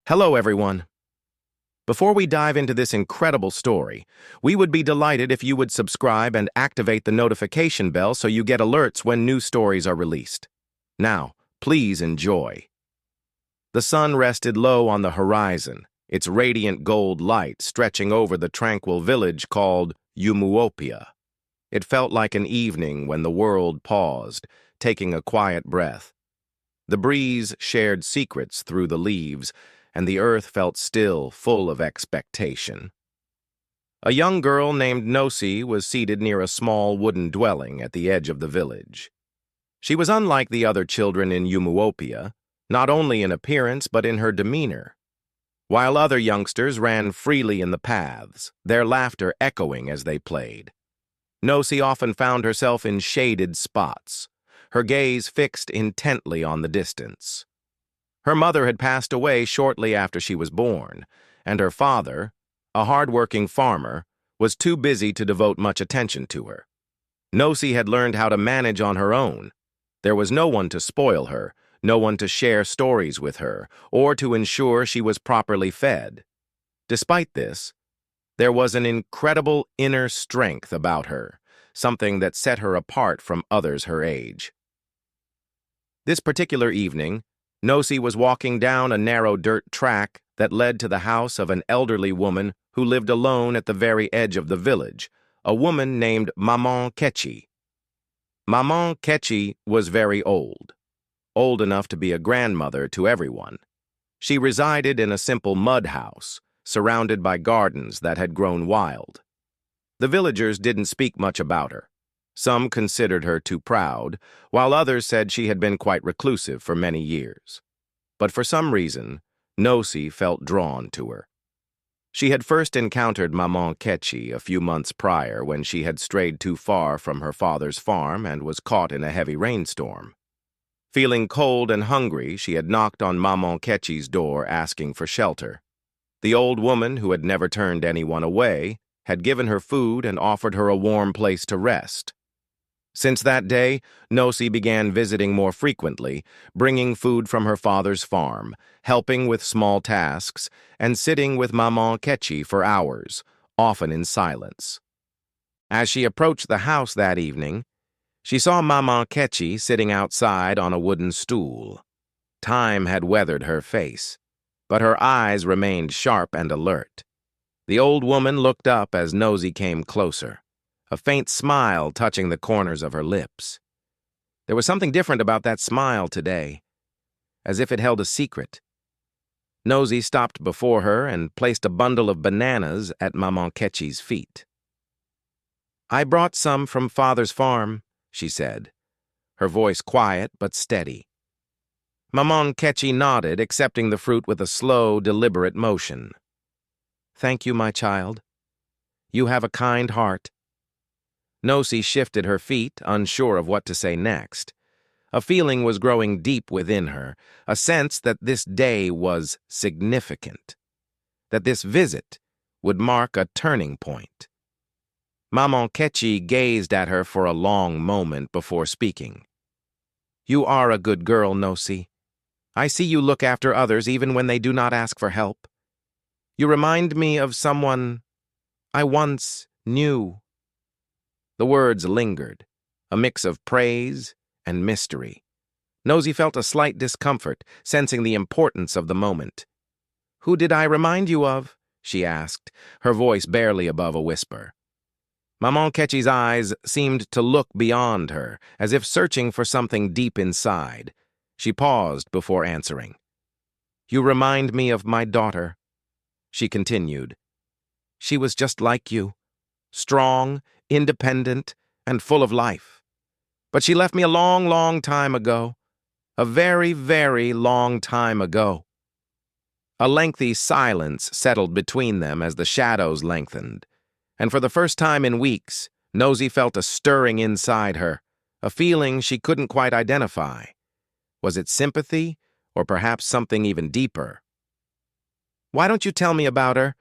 Hello, everyone. Before we dive into this incredible story, we would be delighted if you would subscribe and activate the notification bell so you get alerts when new stories are released. Now, please enjoy. The sun rested low on the horizon, its radiant gold light stretching over the tranquil village called Umuopia. It felt like an evening when the world paused, taking a quiet breath. The breeze shared secrets through the leaves, and the earth felt still, full of expectation. A young girl named Nosi was seated near a small wooden dwelling at the edge of the village. She was unlike the other children in Umuopia, not only in appearance but in her demeanor. While other youngsters ran freely in the paths, their laughter echoing as they played, Nosi often found herself in shaded spots, her gaze fixed intently on the distance. Her mother had passed away shortly after she was born, and her father, a hard-working farmer, was too busy to devote much attention to her. Nosi had learned how to manage on her own. There was no one to spoil her, no one to share stories with her, or to ensure she was properly fed. Despite this, there was an incredible inner strength about her, something that set her apart from others her age. This particular evening, Nosi was walking down a narrow dirt track that led to the house of an elderly woman who lived alone at the very edge of the village, a woman named Maman Kechi. Maman Kechi was very old enough to be a grandmother to everyone. She resided in a simple mud house, surrounded by gardens that had grown wild. The villagers didn't speak much about her. Some considered her too proud, while others said she had been quite reclusive for many years. But for some reason, Nosi felt drawn to her. She had first encountered Maman Kechi a few months prior when she had strayed too far from her father's farm and was caught in a heavy rainstorm. Feeling cold and hungry, she had knocked on Maman Kechi's door asking for shelter. The old woman, who had never turned anyone away, had given her food and offered her a warm place to rest. Since that day, Nosi began visiting more frequently, bringing food from her father's farm, helping with small tasks, and sitting with Maman Kechi for hours, often in silence. As she approached the house that evening, she saw Maman Kechi sitting outside on a wooden stool. Time had weathered her face, but her eyes remained sharp and alert. The old woman looked up as Nosi came closer, a faint smile touching the corners of her lips. There was something different about that smile today, as if it held a secret. Nosi stopped before her and placed a bundle of bananas at Maman Kechi's feet. "I brought some from Father's farm," she said, her voice quiet but steady. Maman Kechi nodded, accepting the fruit with a slow, deliberate motion. "Thank you, my child. You have a kind heart." Nosi shifted her feet, unsure of what to say next. A feeling was growing deep within her, a sense that this day was significant, that this visit would mark a turning point. Maman Kechi gazed at her for a long moment before speaking. "You are a good girl, Nosi. I see you look after others even when they do not ask for help. You remind me of someone I once knew." The words lingered, a mix of praise and mystery. Nosi felt a slight discomfort, sensing the importance of the moment. "Who did I remind you of?" she asked, her voice barely above a whisper. Maman Kechi's eyes seemed to look beyond her, as if searching for something deep inside. She paused before answering. "You remind me of my daughter," she continued. "She was just like you, strong, independent, and full of life. But she left me a long, long time ago. A very, very long time ago." A lengthy silence settled between them as the shadows lengthened, and for the first time in weeks, Nosi felt a stirring inside her, a feeling she couldn't quite identify. Was it sympathy, or perhaps something even deeper? "Why don't you tell me about her?"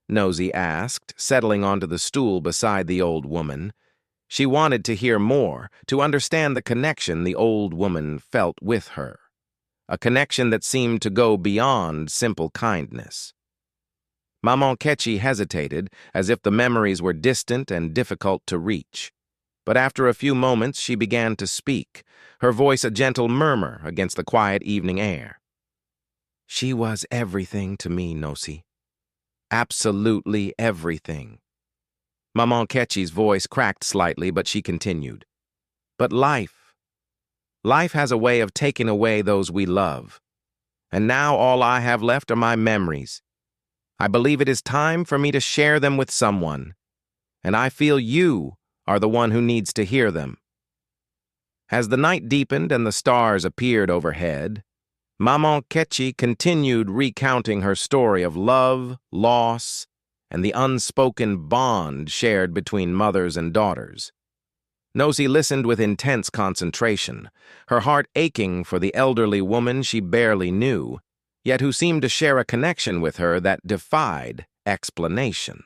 Nosi asked, settling onto the stool beside the old woman. She wanted to hear more, to understand the connection the old woman felt with her. a connection that seemed to go beyond simple kindness. Maman Ketchi hesitated, as if the memories were distant and difficult to reach. But after a few moments she began to speak, her voice a gentle murmur against the quiet evening air. She was everything to me, Nosi. Absolutely everything. Maman Ketchi's voice cracked slightly, but she continued. But life has a way of taking away those we love. And now all I have left are my memories. I believe it is time for me to share them with someone, and I feel you are the one who needs to hear them. As the night deepened and the stars appeared overhead, Maman Ketchi continued recounting her story of love, loss, and the unspoken bond shared between mothers and daughters. Nosi listened with intense concentration, her heart aching for the elderly woman she barely knew, yet who seemed to share a connection with her that defied explanation.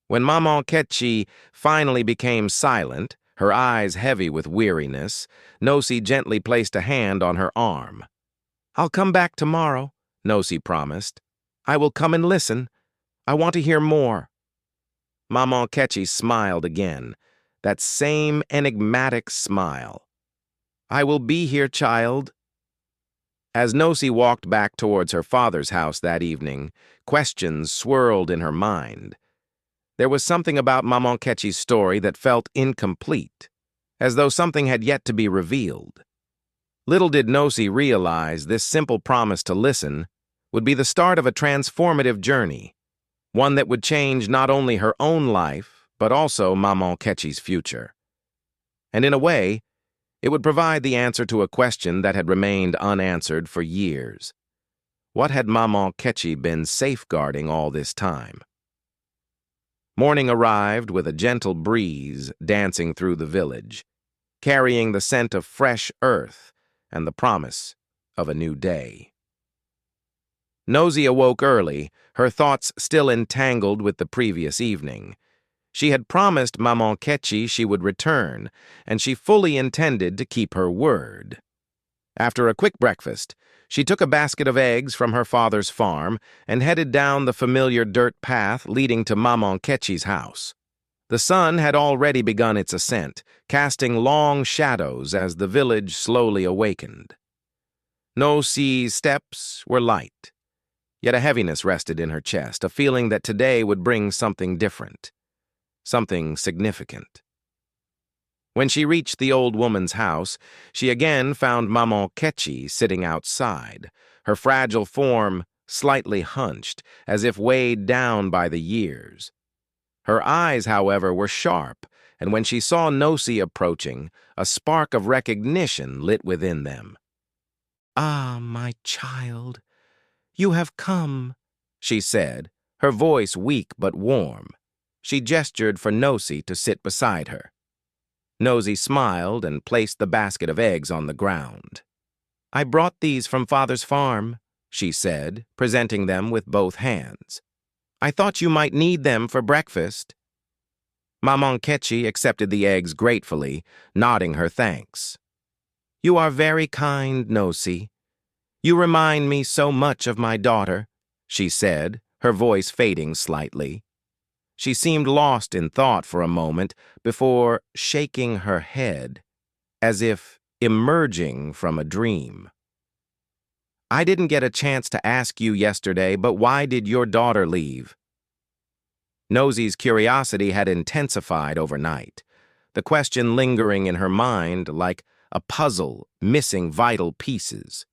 When Maman Ketchi finally became silent, her eyes heavy with weariness, Nosi gently placed a hand on her arm. I'll come back tomorrow, Nosi promised. I will come and listen. I want to hear more. Maman Ketchi smiled again, that same enigmatic smile. I will be here, child. As Nosi walked back towards her father's house that evening, questions swirled in her mind. There was something about Maman Ketchi's story that felt incomplete, as though something had yet to be revealed. Little did Nosi realize this simple promise to listen would be the start of a transformative journey, one that would change not only her own life, but also Maman Ketchi's future. And in a way, it would provide the answer to a question that had remained unanswered for years. What had Maman Ketchi been safeguarding all this time? Morning arrived with a gentle breeze dancing through the village, carrying the scent of fresh earth and the promise of a new day. Nosi awoke early, her thoughts still entangled with the previous evening. She had promised Maman Ketchi she would return, and she fully intended to keep her word. After a quick breakfast, she took a basket of eggs from her father's farm and headed down the familiar dirt path leading to Maman Ketchi's house. The sun had already begun its ascent, casting long shadows as the village slowly awakened. Nosi's steps were light, yet a heaviness rested in her chest, a feeling that today would bring something different, something significant. When she reached the old woman's house, she again found Maman Ketchi sitting outside, her fragile form slightly hunched, as if weighed down by the years. Her eyes, however, were sharp, and when she saw Nosi approaching, a spark of recognition lit within them. "Ah, my child, you have come," she said, her voice weak but warm. She gestured for Nosi to sit beside her. Nosi smiled and placed the basket of eggs on the ground. "I brought these from Father's farm," she said, presenting them with both hands. "I thought you might need them for breakfast." Maman Ketchi accepted the eggs gratefully, nodding her thanks. "You are very kind, Nosi. You remind me so much of my daughter," she said, her voice fading slightly. She seemed lost in thought for a moment before shaking her head, as if emerging from a dream. "I didn't get a chance to ask you yesterday, but why did your daughter leave?" Nosi's curiosity had intensified overnight, the question lingering in her mind like a puzzle missing vital pieces.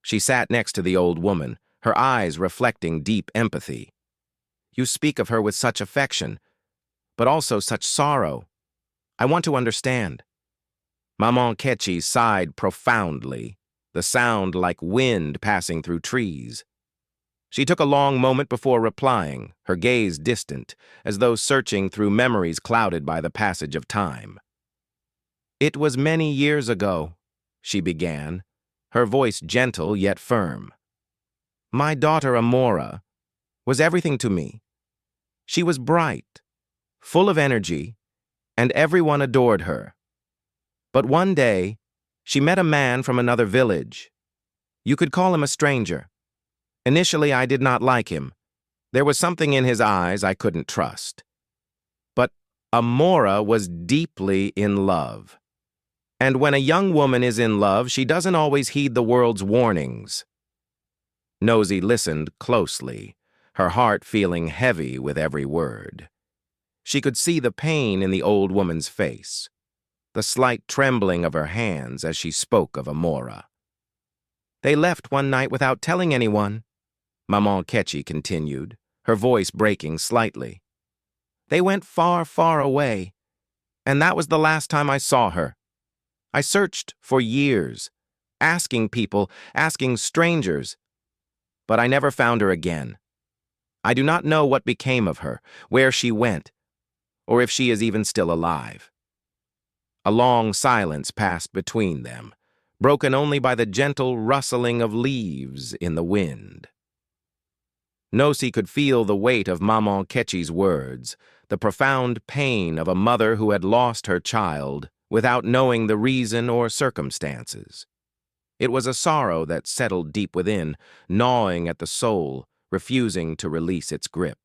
She sat next to the old woman, her eyes reflecting deep empathy. "You speak of her with such affection, but also such sorrow. I want to understand." Maman Ketchi sighed profoundly, the sound like wind passing through trees. She took a long moment before replying, her gaze distant, as though searching through memories clouded by the passage of time. "It was many years ago," she began, her voice gentle yet firm. "My daughter Amora was everything to me. She was bright, full of energy, and everyone adored her. But one day, she met a man from another village, You could call him a stranger. Initially, I did not like him. There was something in his eyes I couldn't trust. But Amora was deeply in love. And when a young woman is in love, she doesn't always heed the world's warnings. Nosy listened closely, her heart feeling heavy with every word. She could see the pain in the old woman's face, the slight trembling of her hands as she spoke of Amora. They left one night without telling anyone, Maman Ketchy continued, her voice breaking slightly. They went far, far away, and that was the last time I saw her. I searched for years, asking people, asking strangers, but I never found her again. I do not know what became of her, where she went, or if she is even still alive. A long silence passed between them, broken only by the gentle rustling of leaves in the wind. Nosy could feel the weight of Maman Ketchy's words, the profound pain of a mother who had lost her child without knowing the reason or circumstances. It was a sorrow that settled deep within, gnawing at the soul, refusing to release its grip.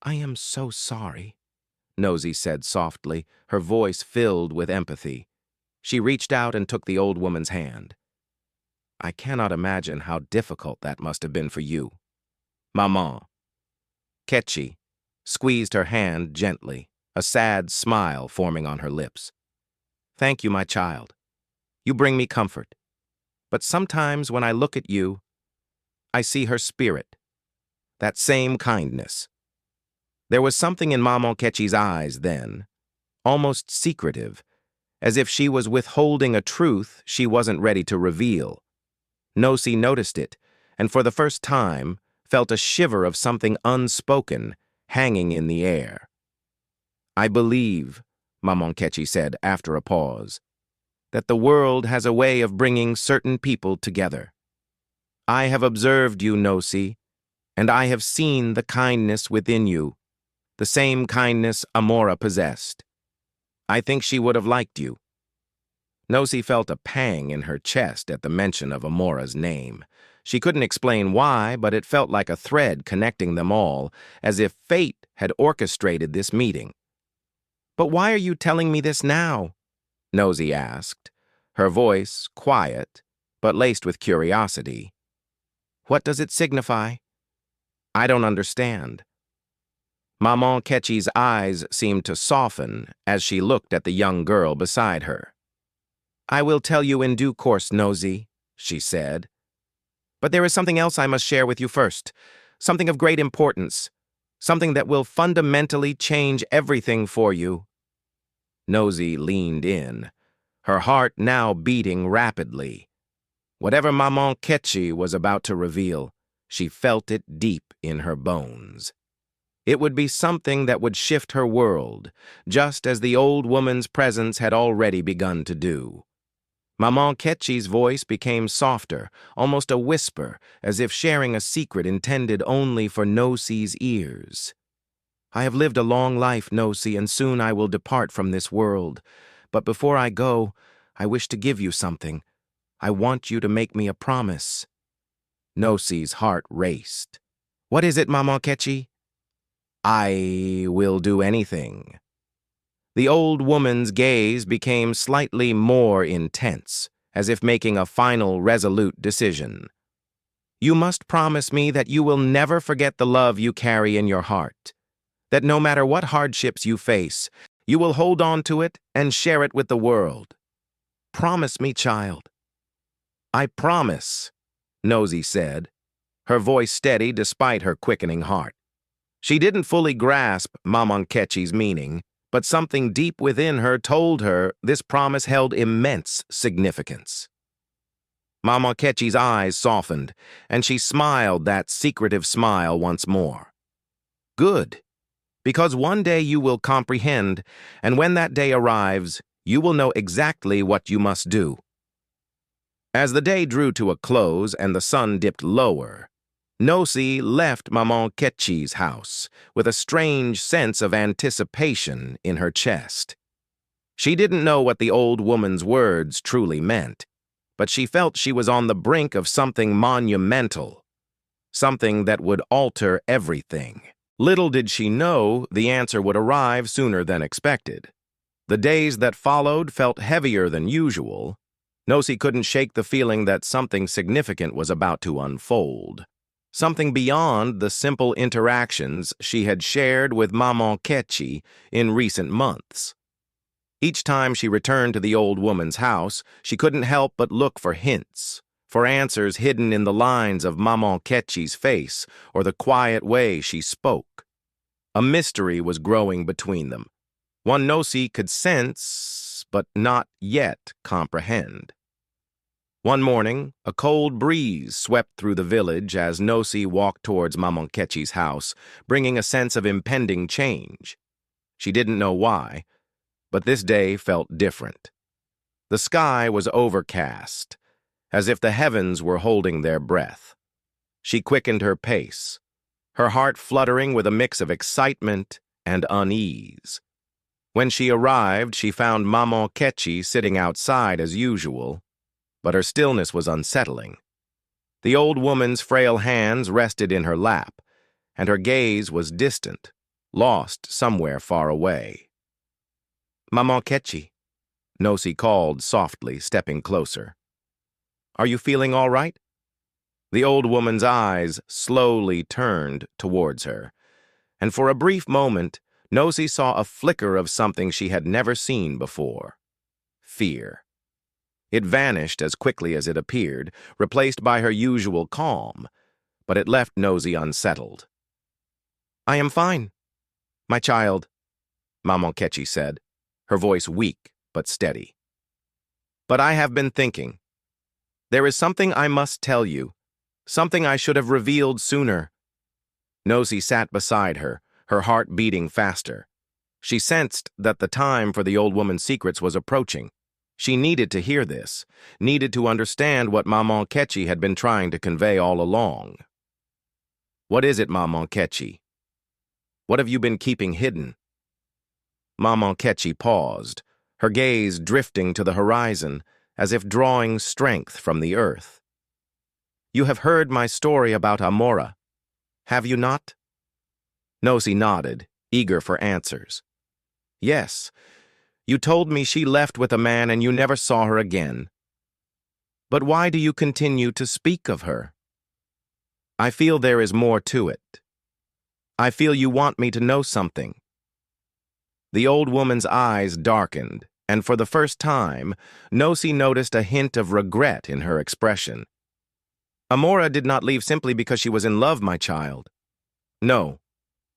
I am so sorry, Nosy said softly, her voice filled with empathy. She reached out and took the old woman's hand. I cannot imagine how difficult that must have been for you. Maman. Ketchy squeezed her hand gently, a sad smile forming on her lips. Thank you, my child. You bring me comfort. But sometimes when I look at you, I see her spirit, that same kindness. There was something in Maman Ketchy's eyes then, almost secretive, as if she was withholding a truth she wasn't ready to reveal. Nosy noticed it, and for the first time felt a shiver of something unspoken hanging in the air. I believe, Maman Ketchy said after a pause, that the world has a way of bringing certain people together. I have observed you, Nosy, and I have seen the kindness within you, the same kindness Amora possessed. I think she would have liked you. Nosy felt a pang in her chest at the mention of Amora's name. She couldn't explain why, but it felt like a thread connecting them all, as if fate had orchestrated this meeting. But why are you telling me this now? Nosy asked, her voice quiet, but laced with curiosity. What does it signify? I don't understand. Maman Ketchy's eyes seemed to soften as she looked at the young girl beside her. I will tell you in due course, Nosy, she said. But there is something else I must share with you first, something of great importance, something that will fundamentally change everything for you. Nosy leaned in, her heart now beating rapidly. Whatever Maman Ketchy was about to reveal, she felt it deep in her bones. It would be something that would shift her world, just as the old woman's presence had already begun to do. Maman Ketchy's voice became softer, almost a whisper, as if sharing a secret intended only for Nosy's ears. I have lived a long life, Nosy, and soon I will depart from this world. But before I go, I wish to give you something. I want you to make me a promise. Nosy's heart raced. What is it, Maman Ketchy? I will do anything. The old woman's gaze became slightly more intense, as if making a final, resolute decision. You must promise me that you will never forget the love you carry in your heart, that no matter what hardships you face, you will hold on to it and share it with the world. Promise me, child. I promise, Nosy said, her voice steady despite her quickening heart. She didn't fully grasp Maman Ketchy's meaning, but something deep within her told her this promise held immense significance. Maman Ketchy's eyes softened, and she smiled that secretive smile once more. Good, because one day you will comprehend, and when that day arrives, you will know exactly what you must do. As the day drew to a close and the sun dipped lower, Nosy left Maman Ketchy's house with a strange sense of anticipation in her chest. She didn't know what the old woman's words truly meant, but she felt she was on the brink of something monumental, something that would alter everything. Little did she know the answer would arrive sooner than expected. The days that followed felt heavier than usual. Nosy couldn't shake the feeling that something significant was about to unfold. Something beyond the simple interactions she had shared with Maman Ketchi in recent months. Each time she returned to the old woman's house, she couldn't help but look for hints, for answers hidden in the lines of Maman Ketchi's face or the quiet way she spoke. A mystery was growing between them, one Nosy could sense but not yet comprehend. One morning, a cold breeze swept through the village as Nosy walked towards Maman Ketchi's house, bringing a sense of impending change. She didn't know why, but this day felt different. The sky was overcast, as if the heavens were holding their breath. She quickened her pace, her heart fluttering with a mix of excitement and unease. When she arrived, she found Maman Ketchi sitting outside as usual, but her stillness was unsettling. The old woman's frail hands rested in her lap, and her gaze was distant, lost somewhere far away. "Maman Ketchi," Nosy called softly, stepping closer. "Are you feeling all right?" The old woman's eyes slowly turned towards her, and for a brief moment, Nosy saw a flicker of something she had never seen before: fear. It vanished as quickly as it appeared, replaced by her usual calm, but it left Nosy unsettled. "I am fine, my child," Maman Ketchi said, her voice weak but steady. "But I have been thinking. There is something I must tell you, something I should have revealed sooner." Nosy sat beside her, her heart beating faster. She sensed that the time for the old woman's secrets was approaching. She needed to hear this, needed to understand what Maman Ketchi had been trying to convey all along. "What is it, Maman Ketchi? What have you been keeping hidden?" Maman Ketchi paused, her gaze drifting to the horizon, as if drawing strength from the earth. "You have heard my story about Amora, have you not?" Nosy nodded, eager for answers. "Yes. You told me she left with a man and you never saw her again. But why do you continue to speak of her?" "I feel there is more to it. I feel you want me to know something." The old woman's eyes darkened, and for the first time, Nosy noticed a hint of regret in her expression. "Amora did not leave simply because she was in love, my child. No,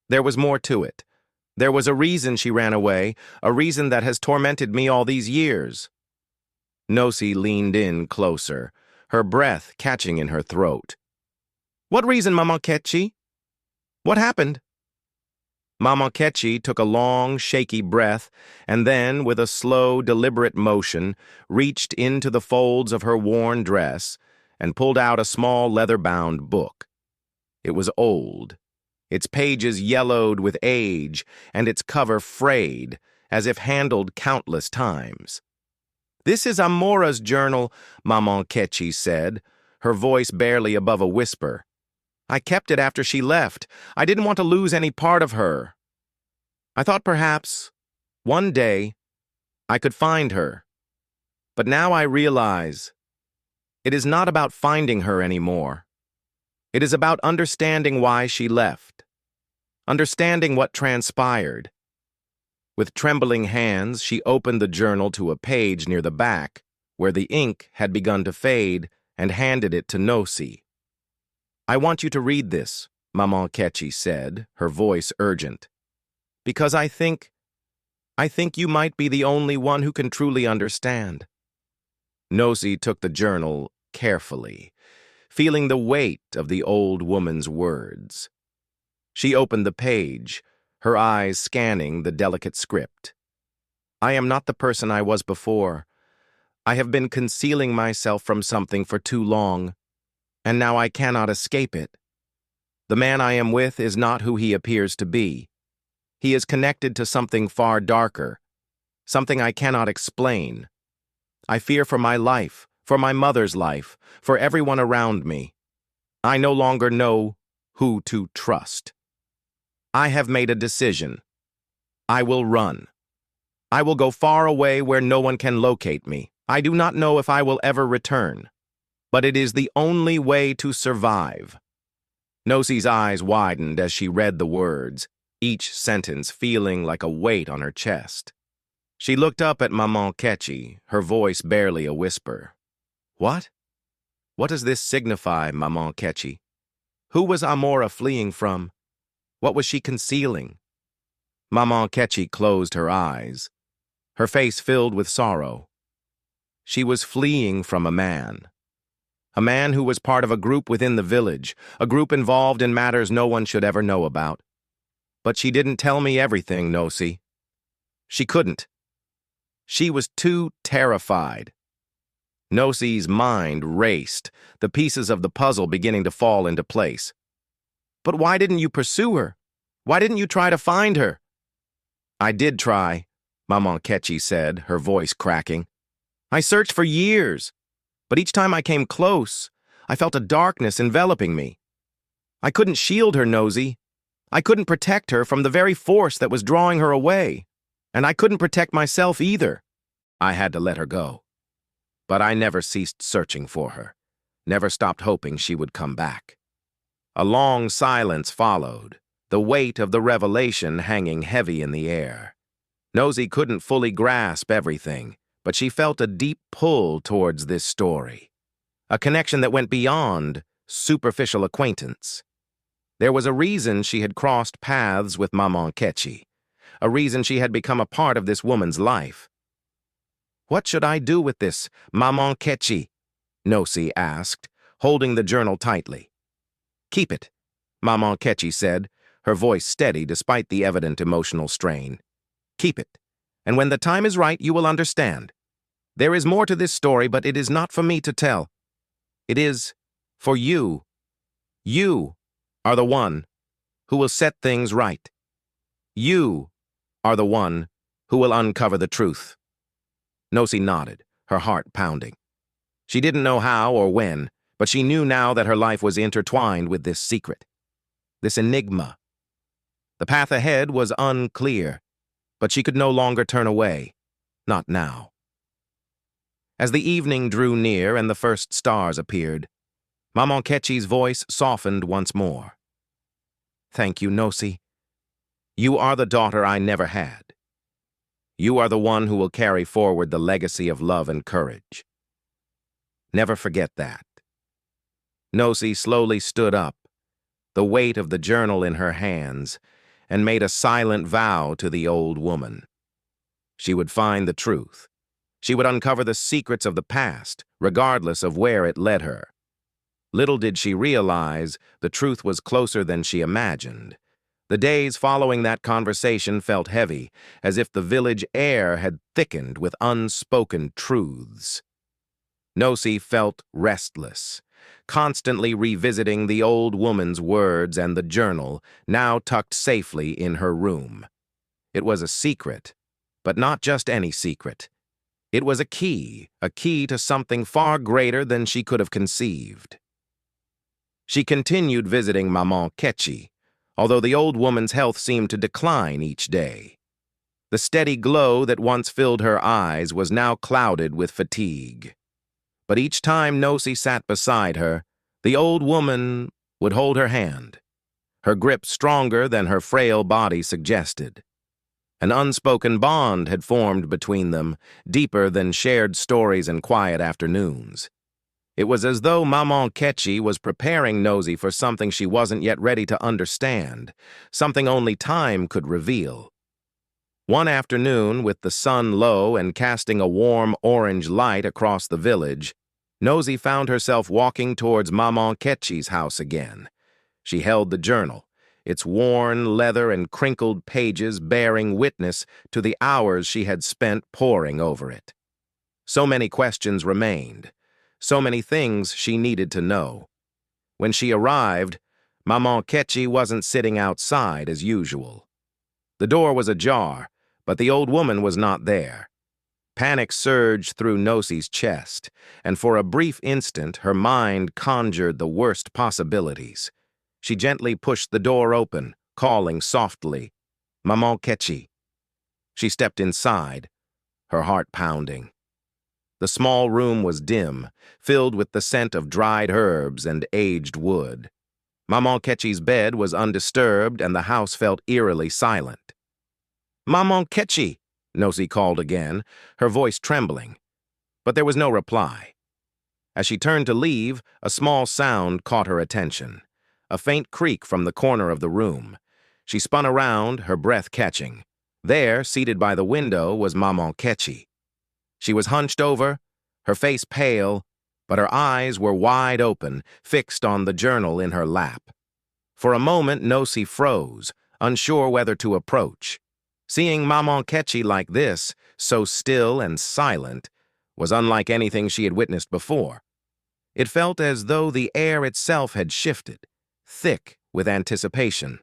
there was more to it. There was a reason she ran away, a reason that has tormented me all these years." Nosy leaned in closer, her breath catching in her throat. "What reason, Maman Ketchi? What happened?" Maman Ketchi took a long, shaky breath, and then, with a slow, deliberate motion, reached into the folds of her worn dress and pulled out a small leather-bound book. It was old, its pages yellowed with age and its cover frayed, as if handled countless times. "This is Amora's journal," Maman Ketchi said, her voice barely above a whisper. "I kept it after she left. I didn't want to lose any part of her. I thought perhaps, one day, I could find her. But now I realize it is not about finding her anymore. It is about understanding why she left, understanding what transpired." With trembling hands, she opened the journal to a page near the back, where the ink had begun to fade, and handed it to Nosy. "I want you to read this," Maman Ketchi said, her voice urgent, "because I think you might be the only one who can truly understand." Nosy took the journal carefully, feeling the weight of the old woman's words. She opened the page, her eyes scanning the delicate script. "I am not the person I was before. I have been concealing myself from something for too long, and now I cannot escape it. The man I am with is not who he appears to be. He is connected to something far darker, something I cannot explain. I fear for my life, for my mother's life, for everyone around me. I no longer know who to trust. I have made a decision. I will run. I will go far away where no one can locate me. I do not know if I will ever return, but it is the only way to survive. Nosie's eyes widened as she read the words, each sentence feeling like a weight on her chest. She looked up at Maman Ketchy, her voice barely a whisper. What? What does this signify, Maman Ketchy? Who was Amora fleeing from? What was she concealing? Maman Ketchy closed her eyes, her face filled with sorrow. She was fleeing from a man who was part of a group within the village, a group involved in matters no one should ever know about. But she didn't tell me everything, Nosy. She couldn't. She was too terrified. Nosy's mind raced, the pieces of the puzzle beginning to fall into place. But why didn't you pursue her? Why didn't you try to find her? I did try, Maman Ketchy said, her voice cracking. I searched for years, but each time I came close, I felt a darkness enveloping me. I couldn't shield her, Nosy. I couldn't protect her from the very force that was drawing her away, and I couldn't protect myself either. I had to let her go. But I never ceased searching for her, never stopped hoping she would come back. A long silence followed, the weight of the revelation hanging heavy in the air. Nosy couldn't fully grasp everything, but she felt a deep pull towards this story, a connection that went beyond superficial acquaintance. There was a reason she had crossed paths with Maman Ketchy, a reason she had become a part of this woman's life. What should I do with this, Maman Ketchy? Nosy asked, holding the journal tightly. Keep it, Maman Ketchy said, her voice steady despite the evident emotional strain. Keep it, and when the time is right, you will understand. There is more to this story, but it is not for me to tell. It is for you. You are the one who will set things right. You are the one who will uncover the truth. Nosy nodded, her heart pounding. She didn't know how or when, but she knew now that her life was intertwined with this secret, this enigma. The path ahead was unclear, but she could no longer turn away, not now. As the evening drew near and the first stars appeared, Maman Ketchy's voice softened once more. Thank you, Nosy. You are the daughter I never had. You are the one who will carry forward the legacy of love and courage. Never forget that. Nosy slowly stood up, the weight of the journal in her hands, and made a silent vow to the old woman. She would find the truth. She would uncover the secrets of the past, regardless of where it led her. Little did she realize the truth was closer than she imagined. The days following that conversation felt heavy, as if the village air had thickened with unspoken truths. Nosy felt restless, constantly revisiting the old woman's words and the journal, now tucked safely in her room. It was a secret, but not just any secret. It was a key to something far greater than she could have conceived. She continued visiting Maman Ketchy, although the old woman's health seemed to decline each day. The steady glow that once filled her eyes was now clouded with fatigue. But each time Nosy sat beside her, the old woman would hold her hand, her grip stronger than her frail body suggested. An unspoken bond had formed between them, deeper than shared stories and quiet afternoons. It was as though Maman Ketchy was preparing Nosy for something she wasn't yet ready to understand, something only time could reveal. One afternoon, with the sun low and casting a warm orange light across the village, Nosy found herself walking towards Maman Ketchy's house again. She held the journal, its worn leather and crinkled pages bearing witness to the hours she had spent poring over it. So many questions remained. So many things she needed to know. When she arrived, Maman Ketchy wasn't sitting outside as usual. The door was ajar, but the old woman was not there. Panic surged through Nosi's chest, and for a brief instant her mind conjured the worst possibilities. She gently pushed the door open, calling softly, "Maman Ketchi." She stepped inside, her heart pounding. The small room was dim, filled with the scent of dried herbs and aged wood. Maman Ketchi's bed was undisturbed, and the house felt eerily silent. "Maman Ketchi," Nosi called again, her voice trembling. But there was no reply. As she turned to leave, a small sound caught her attention. A faint creak from the corner of the room. She spun around, her breath catching. There, seated by the window, was Maman Ketchi. She was hunched over, her face pale, but her eyes were wide open, fixed on the journal in her lap. For a moment, Nosi froze, unsure whether to approach. Seeing Maman Ketchi like this, so still and silent, was unlike anything she had witnessed before. It felt as though the air itself had shifted, thick with anticipation.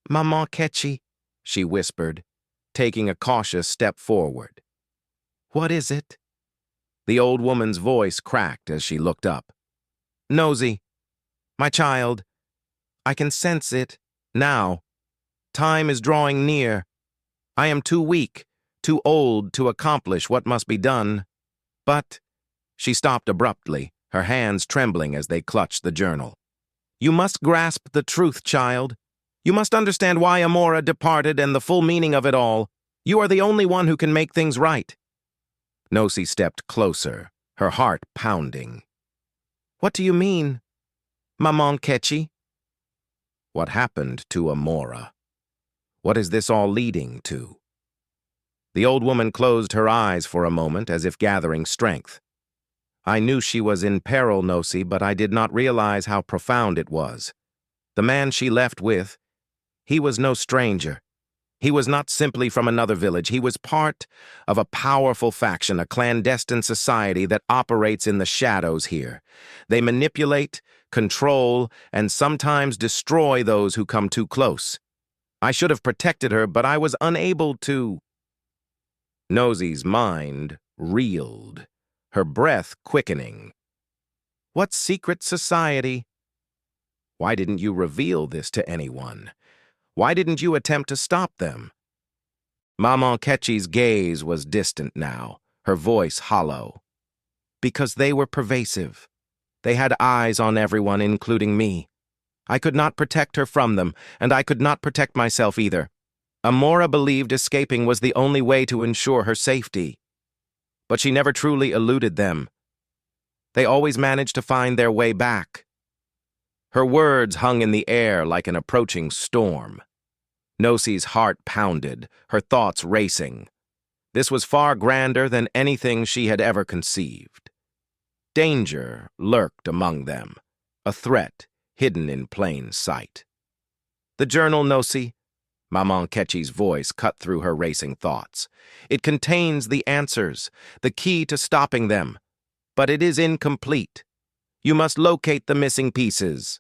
"Maman Ketchi," she whispered, taking a cautious step forward. "What is it?" The old woman's voice cracked as she looked up. "Nosi, my child, I can sense it, now. Time is drawing near. I am too weak, too old to accomplish what must be done. But—" She stopped abruptly, her hands trembling as they clutched the journal. "You must grasp the truth, child. You must understand why Amora departed and the full meaning of it all. You are the only one who can make things right." Nosi stepped closer, her heart pounding. "What do you mean, Maman Ketchi?" What happened to Amora? What is this all leading to? The old woman closed her eyes for a moment as if gathering strength. "I knew she was in peril, Nosi, but I did not realize how profound it was. The man she left with, he was no stranger. He was not simply from another village. He was part of a powerful faction, a clandestine society that operates in the shadows here. They manipulate, control, and sometimes destroy those who come too close. I should have protected her, but I was unable to." Nosi's mind reeled, her breath quickening. "What secret society? Why didn't you reveal this to anyone? Why didn't you attempt to stop them?" Maman Ketchi's gaze was distant now, her voice hollow. "Because they were pervasive. They had eyes on everyone, including me. I could not protect her from them, and I could not protect myself either. Amora believed escaping was the only way to ensure her safety. But she never truly eluded them. They always managed to find their way back." Her words hung in the air like an approaching storm. Nosi's heart pounded, her thoughts racing. This was far grander than anything she had ever conceived. Danger lurked among them, a threat hidden in plain sight. "The journal, Nosi," Maman Ketchi's voice cut through her racing thoughts. "It contains the answers, the key to stopping them. But it is incomplete. You must locate the missing pieces.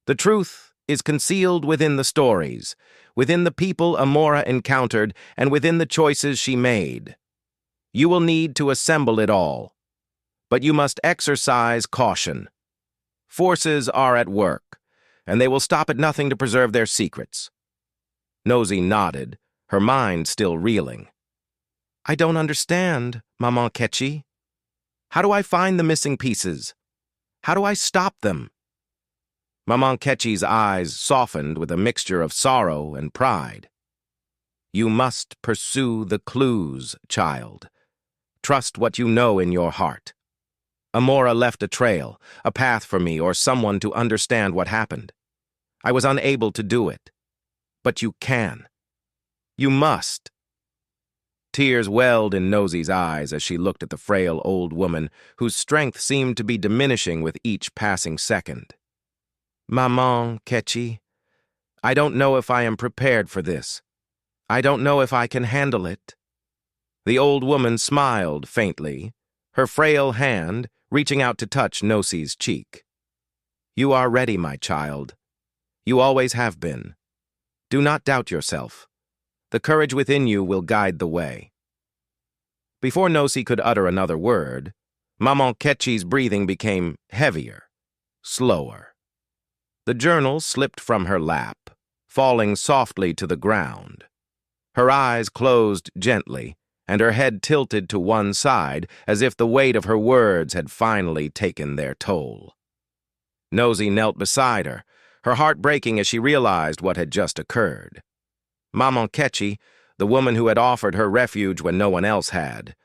The truth is concealed within the stories, within the people Amora encountered, and within the choices she made. You will need to assemble it all. But you must exercise caution. Forces are at work, and they will stop at nothing to preserve their secrets." Nosi nodded, her mind still reeling. "I don't understand, Maman Ketchi. How do I find the missing pieces? How do I stop them?" Maman Ketchi's eyes softened with a mixture of sorrow and pride. "You must pursue the clues, child. Trust what you know in your heart. Amora left a trail, a path for me or someone to understand what happened. I was unable to do it. But you can. You must." Tears welled in Nosi's eyes as she looked at the frail old woman, whose strength seemed to be diminishing with each passing second. "Maman Ketchi, I don't know if I am prepared for this. I don't know if I can handle it." The old woman smiled faintly, her frail hand reaching out to touch Nosi's cheek. "You are ready, my child. You always have been. Do not doubt yourself. The courage within you will guide the way." Before Nosy could utter another word, Maman Ketchi's breathing became heavier, slower. The journal slipped from her lap, falling softly to the ground. Her eyes closed gently, and her head tilted to one side as if the weight of her words had finally taken their toll. Nosy knelt beside her, her heart breaking as she realized what had just occurred. Maman Ketchi, the woman who had offered her refuge when no one else had,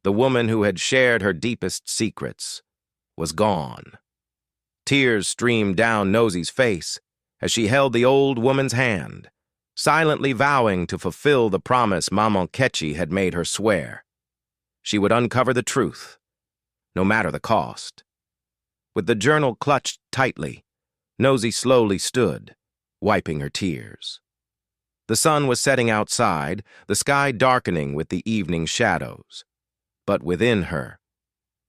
the woman who had shared her deepest secrets, was gone. Tears streamed down Nosy's face as she held the old woman's hand, silently vowing to fulfill the promise Maman Ketchi had made her swear. She would uncover the truth, no matter the cost. With the journal clutched tightly, Nosy slowly stood, wiping her tears. The sun was setting outside, the sky darkening with the evening shadows. But within her,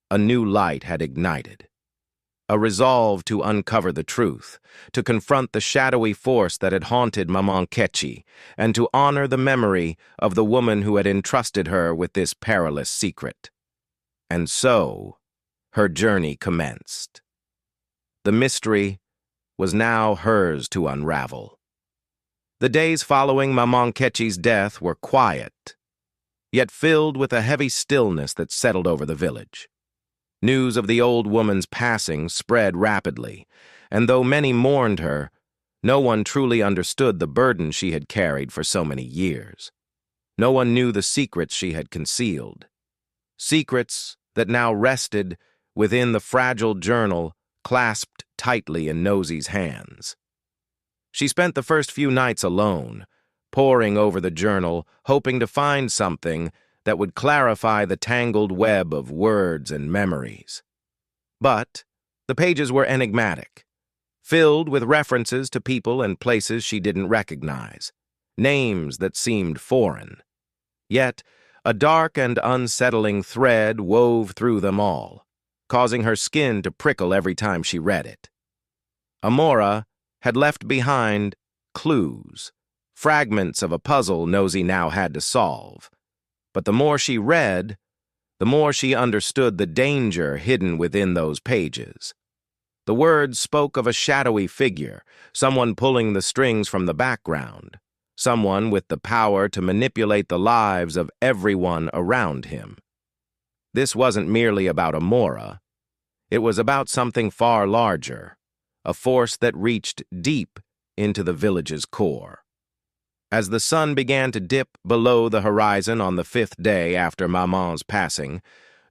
a new light had ignited. A resolve to uncover the truth, to confront the shadowy force that had haunted Maman Ketchi, and to honor the memory of the woman who had entrusted her with this perilous secret. And so, her journey commenced. The mystery was now hers to unravel. The days following Maman Ketchi's death were quiet, yet filled with a heavy stillness that settled over the village. News of the old woman's passing spread rapidly, and though many mourned her, no one truly understood the burden she had carried for so many years. No one knew the secrets she had concealed. Secrets that now rested within the fragile journal clasped tightly in Nosy's hands. She spent the first few nights alone, poring over the journal, hoping to find something that would clarify the tangled web of words and memories. But the pages were enigmatic, filled with references to people and places she didn't recognize, names that seemed foreign. Yet, a dark and unsettling thread wove through them all, causing her skin to prickle every time she read it. Amora had left behind clues, fragments of a puzzle Nosy now had to solve. But the more she read, the more she understood the danger hidden within those pages. The words spoke of a shadowy figure, someone pulling the strings from the background, someone with the power to manipulate the lives of everyone around him. This wasn't merely about Amora. It was about something far larger, a force that reached deep into the village's core. As the sun began to dip below the horizon on the 5th day after Maman's passing,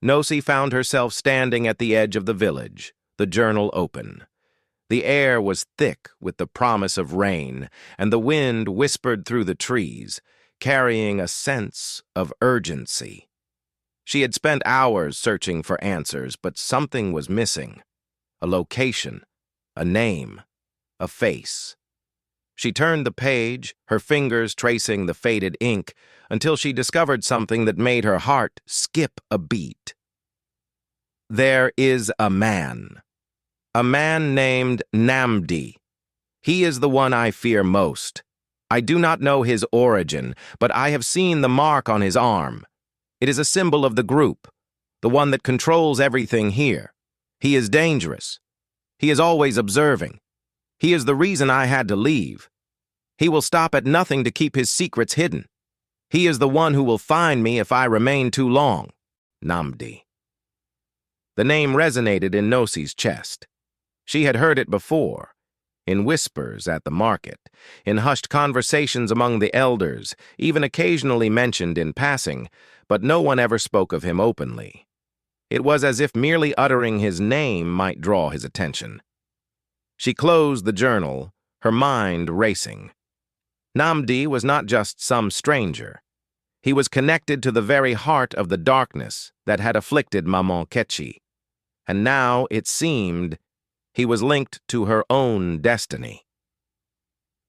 Nosy found herself standing at the edge of the village, the journal open. The air was thick with the promise of rain, and the wind whispered through the trees, carrying a sense of urgency. She had spent hours searching for answers, but something was missing. A location, a name, a face. She turned the page, her fingers tracing the faded ink, until she discovered something that made her heart skip a beat. There is a man named Namdi. He is the one I fear most. I do not know his origin, but I have seen the mark on his arm. It is a symbol of the group, the one that controls everything here. He is dangerous. He is always observing. He is the reason I had to leave. He will stop at nothing to keep his secrets hidden. He is the one who will find me if I remain too long. Namdi. The name resonated in Nosy's chest. She had heard it before, in whispers at the market, in hushed conversations among the elders, even occasionally mentioned in passing, but no one ever spoke of him openly. It was as if merely uttering his name might draw his attention. She closed the journal, her mind racing. Namdi was not just some stranger. He was connected to the very heart of the darkness that had afflicted Maman Ketchi, and now, it seemed, he was linked to her own destiny.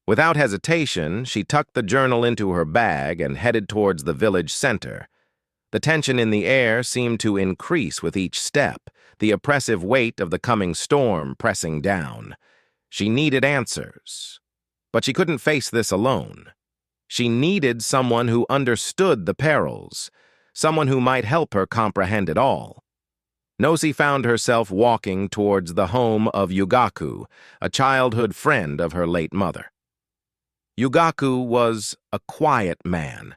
Without hesitation, she tucked the journal into her bag and headed towards the village center. The tension in the air seemed to increase with each step, the oppressive weight of the coming storm pressing down. She needed answers, but she couldn't face this alone. She needed someone who understood the perils, someone who might help her comprehend it all. Nosy found herself walking towards the home of Yugaku, a childhood friend of her late mother. Yugaku was a quiet man,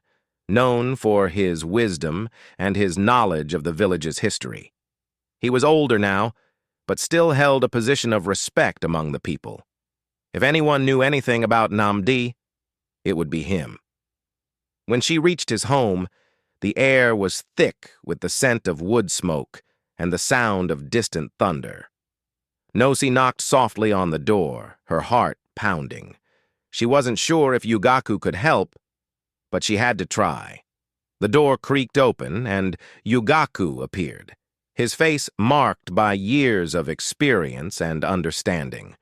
known for his wisdom and his knowledge of the village's history. He was older now, but still held a position of respect among the people. If anyone knew anything about Namdi, it would be him. When she reached his home, the air was thick with the scent of wood smoke and the sound of distant thunder. Nosy knocked softly on the door, her heart pounding. She wasn't sure if Yugaku could help, but she had to try. The door creaked open, and Yugaku appeared, his face marked by years of experience and understanding.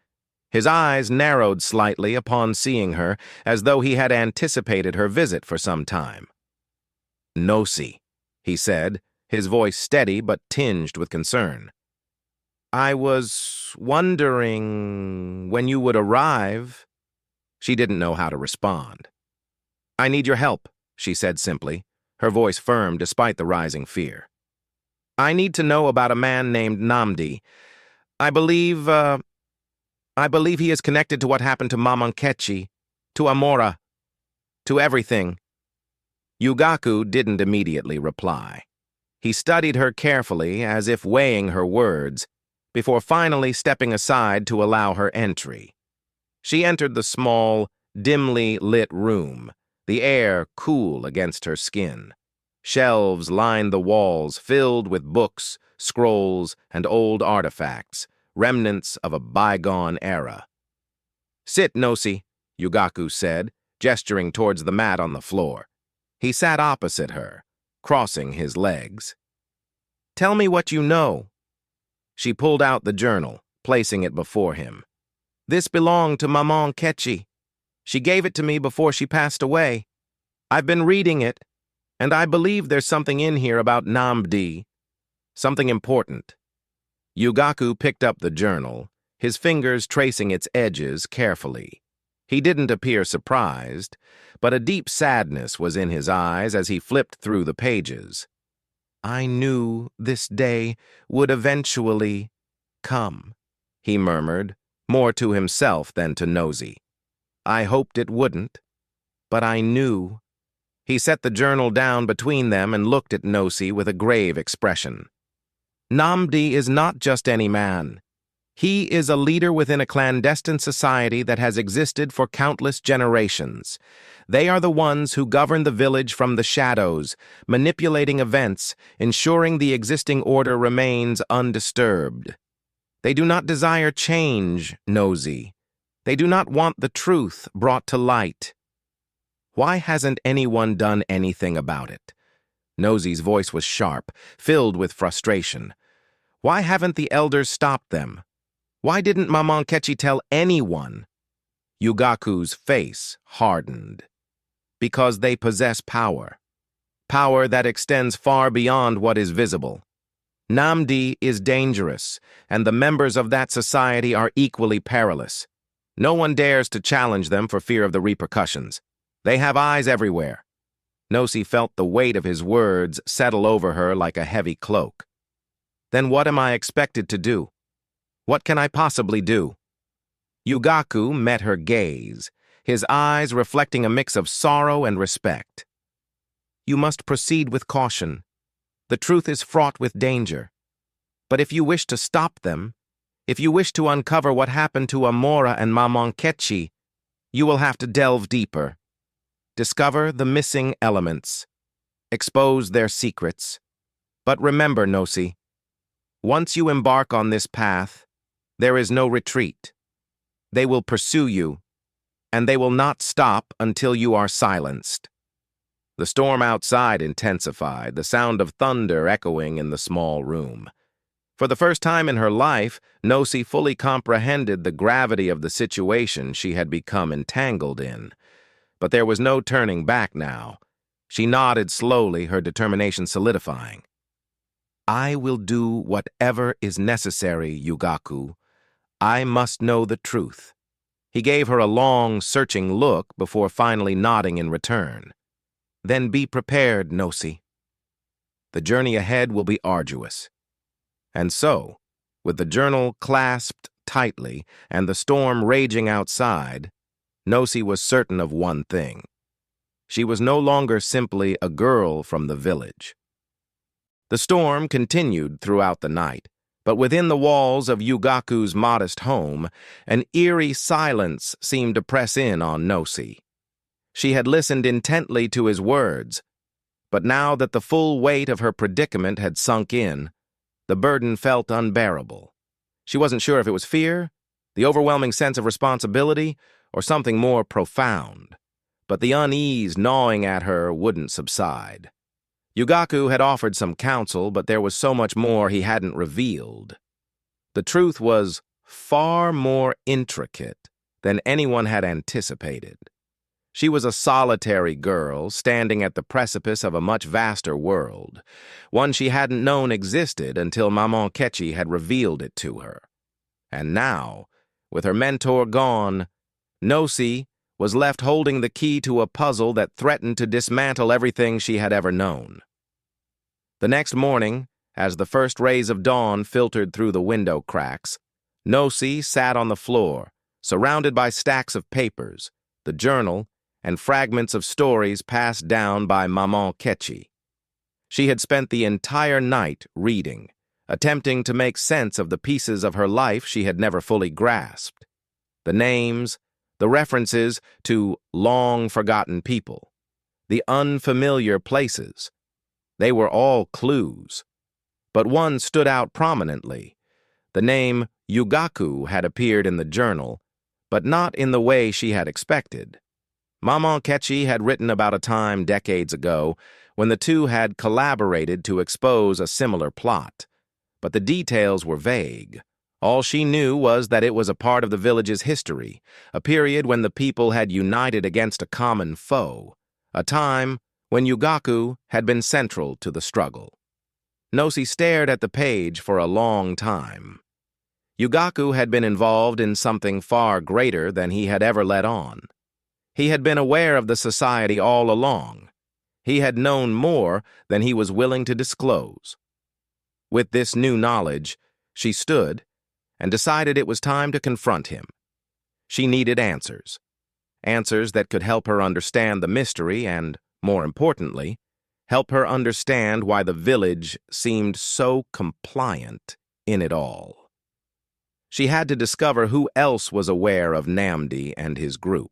His eyes narrowed slightly upon seeing her, as though he had anticipated her visit for some time. "Nosy," he said, his voice steady but tinged with concern. "I was wondering when you would arrive." She didn't know how to respond. "I need your help," she said simply, her voice firm despite the rising fear. "I need to know about a man named Namdi. I believe he is connected to what happened to Mamankechi, to Amora, to everything." Yugaku didn't immediately reply. He studied her carefully, as if weighing her words, before finally stepping aside to allow her entry. She entered the small, dimly lit room, the air cool against her skin. Shelves lined the walls, filled with books, scrolls, and old artifacts, remnants of a bygone era. "Sit, Nosy," Yugaku said, gesturing towards the mat on the floor. He sat opposite her, crossing his legs. "Tell me what you know." She pulled out the journal, placing it before him. "This belonged to Maman Kechi. She gave it to me before she passed away. I've been reading it, and I believe there's something in here about Namdi, something important." Yugaku picked up the journal, his fingers tracing its edges carefully. He didn't appear surprised, but a deep sadness was in his eyes as he flipped through the pages. "I knew this day would eventually come," he murmured, more to himself than to Nosy. "I hoped it wouldn't, but I knew." He set the journal down between them and looked at Nosy with a grave expression. "Namdi is not just any man. He is a leader within a clandestine society that has existed for countless generations. They are the ones who govern the village from the shadows, manipulating events, ensuring the existing order remains undisturbed. They do not desire change, Nosy. They do not want the truth brought to light. Why hasn't anyone done anything about it?" Nosy's voice was sharp, filled with frustration. "Why haven't the elders stopped them? Why didn't Maman Kechi tell anyone?" Yugaku's face hardened. "Because they possess power. Power that extends far beyond what is visible. Namdi is dangerous, and the members of that society are equally perilous. No one dares to challenge them for fear of the repercussions. They have eyes everywhere." Nosy felt the weight of his words settle over her like a heavy cloak. "Then what am I expected to do? What can I possibly do?" Yugaku met her gaze, his eyes reflecting a mix of sorrow and respect. "You must proceed with caution. The truth is fraught with danger. But if you wish to stop them, if you wish to uncover what happened to Amora and Maman Kechi, you will have to delve deeper. Discover the missing elements. Expose their secrets. But remember, Nosy, once you embark on this path, there is no retreat. They will pursue you, and they will not stop until you are silenced." The storm outside intensified, the sound of thunder echoing in the small room. For the first time in her life, Nosy fully comprehended the gravity of the situation she had become entangled in. But there was no turning back now. She nodded slowly, her determination solidifying. "I will do whatever is necessary, Yugaku. I must know the truth." He gave her a long, searching look before finally nodding in return. "Then be prepared, Nosy." The journey ahead will be arduous. And so, with the journal clasped tightly and the storm raging outside, Nosy was certain of one thing. She was no longer simply a girl from the village. The storm continued throughout the night, but within the walls of Yugaku's modest home, an eerie silence seemed to press in on Nosy. She had listened intently to his words, but now that the full weight of her predicament had sunk in, the burden felt unbearable. She wasn't sure if it was fear, the overwhelming sense of responsibility, or something more profound. But the unease gnawing at her wouldn't subside. Yugaku had offered some counsel, but there was so much more he hadn't revealed. The truth was far more intricate than anyone had anticipated. She was a solitary girl, standing at the precipice of a much vaster world, one she hadn't known existed until Maman Kechi had revealed it to her. And now, with her mentor gone, Nosy was left holding the key to a puzzle that threatened to dismantle everything she had ever known. The next morning, as the first rays of dawn filtered through the window cracks, Nosy sat on the floor, surrounded by stacks of papers, the journal, and fragments of stories passed down by Maman Kechi. She had spent the entire night reading, attempting to make sense of the pieces of her life she had never fully grasped. The names, the references to long-forgotten people, the unfamiliar places. They were all clues. But one stood out prominently. The name Yugaku had appeared in the journal, but not in the way she had expected. Maman Kechi had written about a time decades ago when the two had collaborated to expose a similar plot, but the details were vague. All she knew was that it was a part of the village's history, a period when the people had united against a common foe, a time when Yugaku had been central to the struggle. Nosy stared at the page for a long time. Yugaku had been involved in something far greater than he had ever let on. He had been aware of the society all along. He had known more than he was willing to disclose. With this new knowledge, she stood and decided it was time to confront him. She needed answers. Answers that could help her understand the mystery and, more importantly, help her understand why the village seemed so compliant in it all. She had to discover who else was aware of Namdi and his group.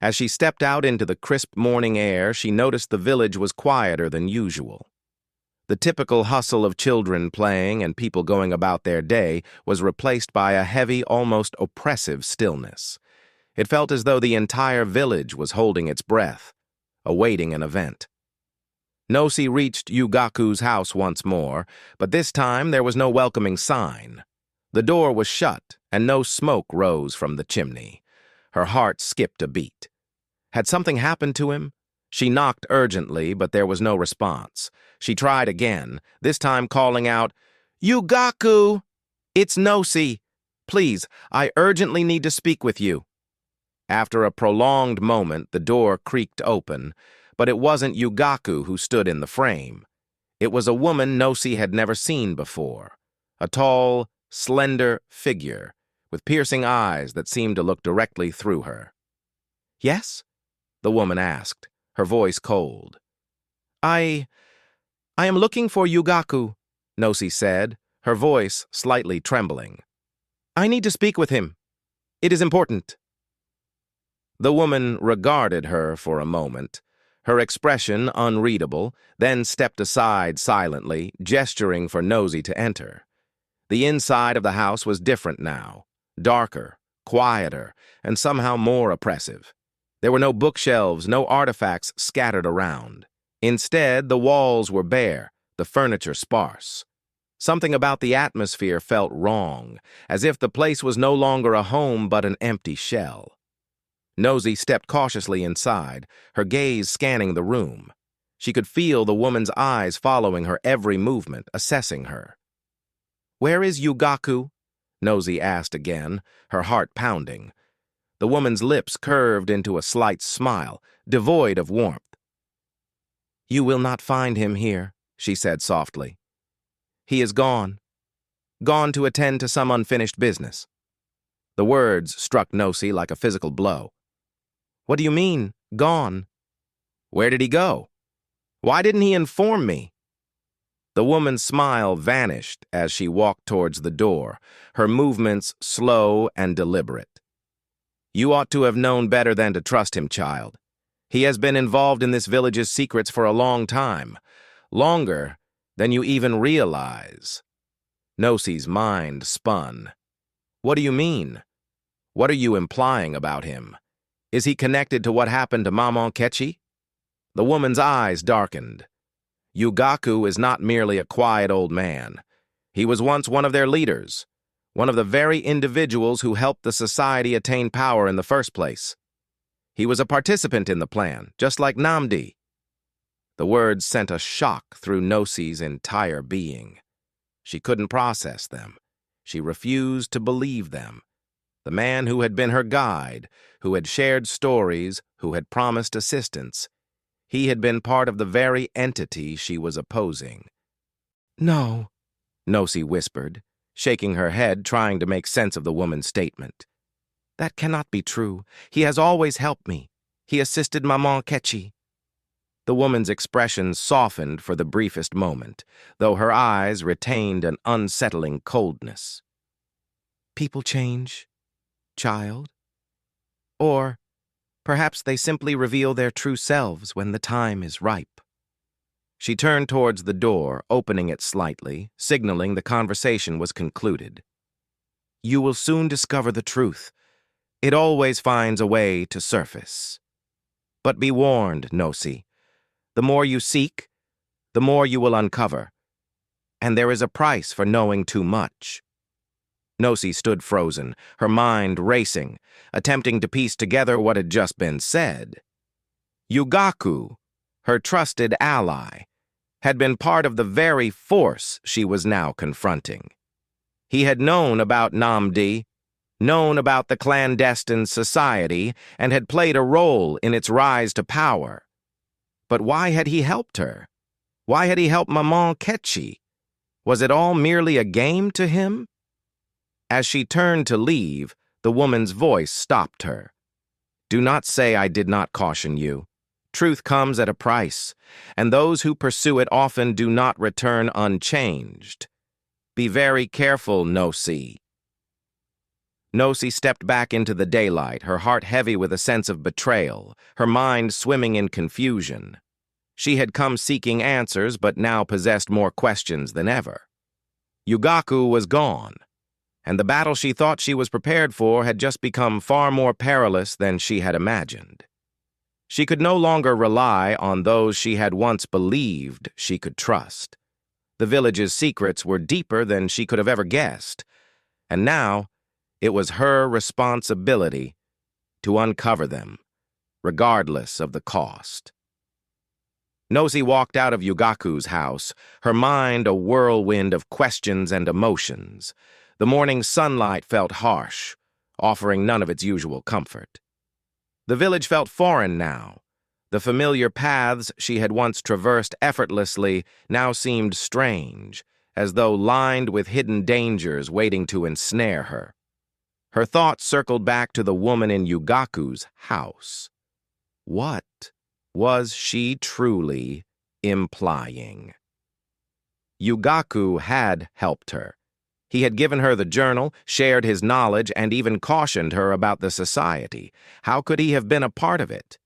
As she stepped out into the crisp morning air, she noticed the village was quieter than usual. The typical hustle of children playing and people going about their day was replaced by a heavy, almost oppressive stillness. It felt as though the entire village was holding its breath, awaiting an event. Nosy reached Yugaku's house once more, but this time there was no welcoming sign. The door was shut, and no smoke rose from the chimney. Her heart skipped a beat. Had something happened to him? She knocked urgently, but there was no response. She tried again, this time calling out, "Yugaku! It's Nosy! Please, I urgently need to speak with you." After a prolonged moment, the door creaked open, but it wasn't Yugaku who stood in the frame. It was a woman Nosy had never seen before, a tall, slender figure with piercing eyes that seemed to look directly through her. "Yes?" the woman asked, her voice cold. I am looking for Yugaku," Nosy said, her voice slightly trembling. "I need to speak with him. It is important." The woman regarded her for a moment, her expression unreadable, then stepped aside silently, gesturing for Nosy to enter. The inside of the house was different now, darker, quieter, and somehow more oppressive. There were no bookshelves, no artifacts scattered around. Instead, the walls were bare, the furniture sparse. Something about the atmosphere felt wrong, as if the place was no longer a home but an empty shell. Nosy stepped cautiously inside, her gaze scanning the room. She could feel the woman's eyes following her every movement, assessing her. "Where is Yugaku?" Nosy asked again, her heart pounding. The woman's lips curved into a slight smile, devoid of warmth. "You will not find him here," she said softly. He is gone. Gone to attend to some unfinished business. The words struck Nosy like a physical blow. What do you mean, gone? Where did he go? Why didn't he inform me? The woman's smile vanished as she walked towards the door, her movements slow and deliberate. You ought to have known better than to trust him, child. He has been involved in this village's secrets for a long time, longer than you even realize. Nosy's mind spun. What do you mean? What are you implying about him? Is he connected to what happened to Maman Kechi? The woman's eyes darkened. Yugaku is not merely a quiet old man. He was once one of their leaders, one of the very individuals who helped the society attain power in the first place. He was a participant in the plan, just like Namdi. The words sent a shock through Nosy's entire being. She couldn't process them. She refused to believe them. The man who had been her guide, who had shared stories, who had promised assistance, he had been part of the very entity she was opposing. No, Nosy whispered, shaking her head, trying to make sense of the woman's statement. That cannot be true. He has always helped me. He assisted Maman Kechi. The woman's expression softened for the briefest moment, though her eyes retained an unsettling coldness. People change, child. Or perhaps they simply reveal their true selves when the time is ripe. She turned towards the door, opening it slightly, signaling the conversation was concluded. You will soon discover the truth. It always finds a way to surface. But be warned, Nosy. The more you seek, the more you will uncover. And there is a price for knowing too much. Nosy stood frozen, her mind racing, attempting to piece together what had just been said. Yugaku, her trusted ally, had been part of the very force she was now confronting. He had known about Namdi, known about the clandestine society, and had played a role in its rise to power. But why had he helped her? Why had he helped Maman Kechi? Was it all merely a game to him? As she turned to leave, the woman's voice stopped her. Do not say I did not caution you. Truth comes at a price, and those who pursue it often do not return unchanged. Be very careful, Nosy. Nosy stepped back into the daylight, her heart heavy with a sense of betrayal, her mind swimming in confusion. She had come seeking answers, but now possessed more questions than ever. Yugaku was gone, and the battle she thought she was prepared for had just become far more perilous than she had imagined. She could no longer rely on those she had once believed she could trust. The village's secrets were deeper than she could have ever guessed, and now it was her responsibility to uncover them, regardless of the cost. Nosy walked out of Yugaku's house, her mind a whirlwind of questions and emotions. The morning sunlight felt harsh, offering none of its usual comfort. The village felt foreign now. The familiar paths she had once traversed effortlessly now seemed strange, as though lined with hidden dangers waiting to ensnare her. Her thoughts circled back to the woman in Yugaku's house. What was she truly implying? Yugaku had helped her. He had given her the journal, shared his knowledge, and even cautioned her about the society. How could he have been a part of it?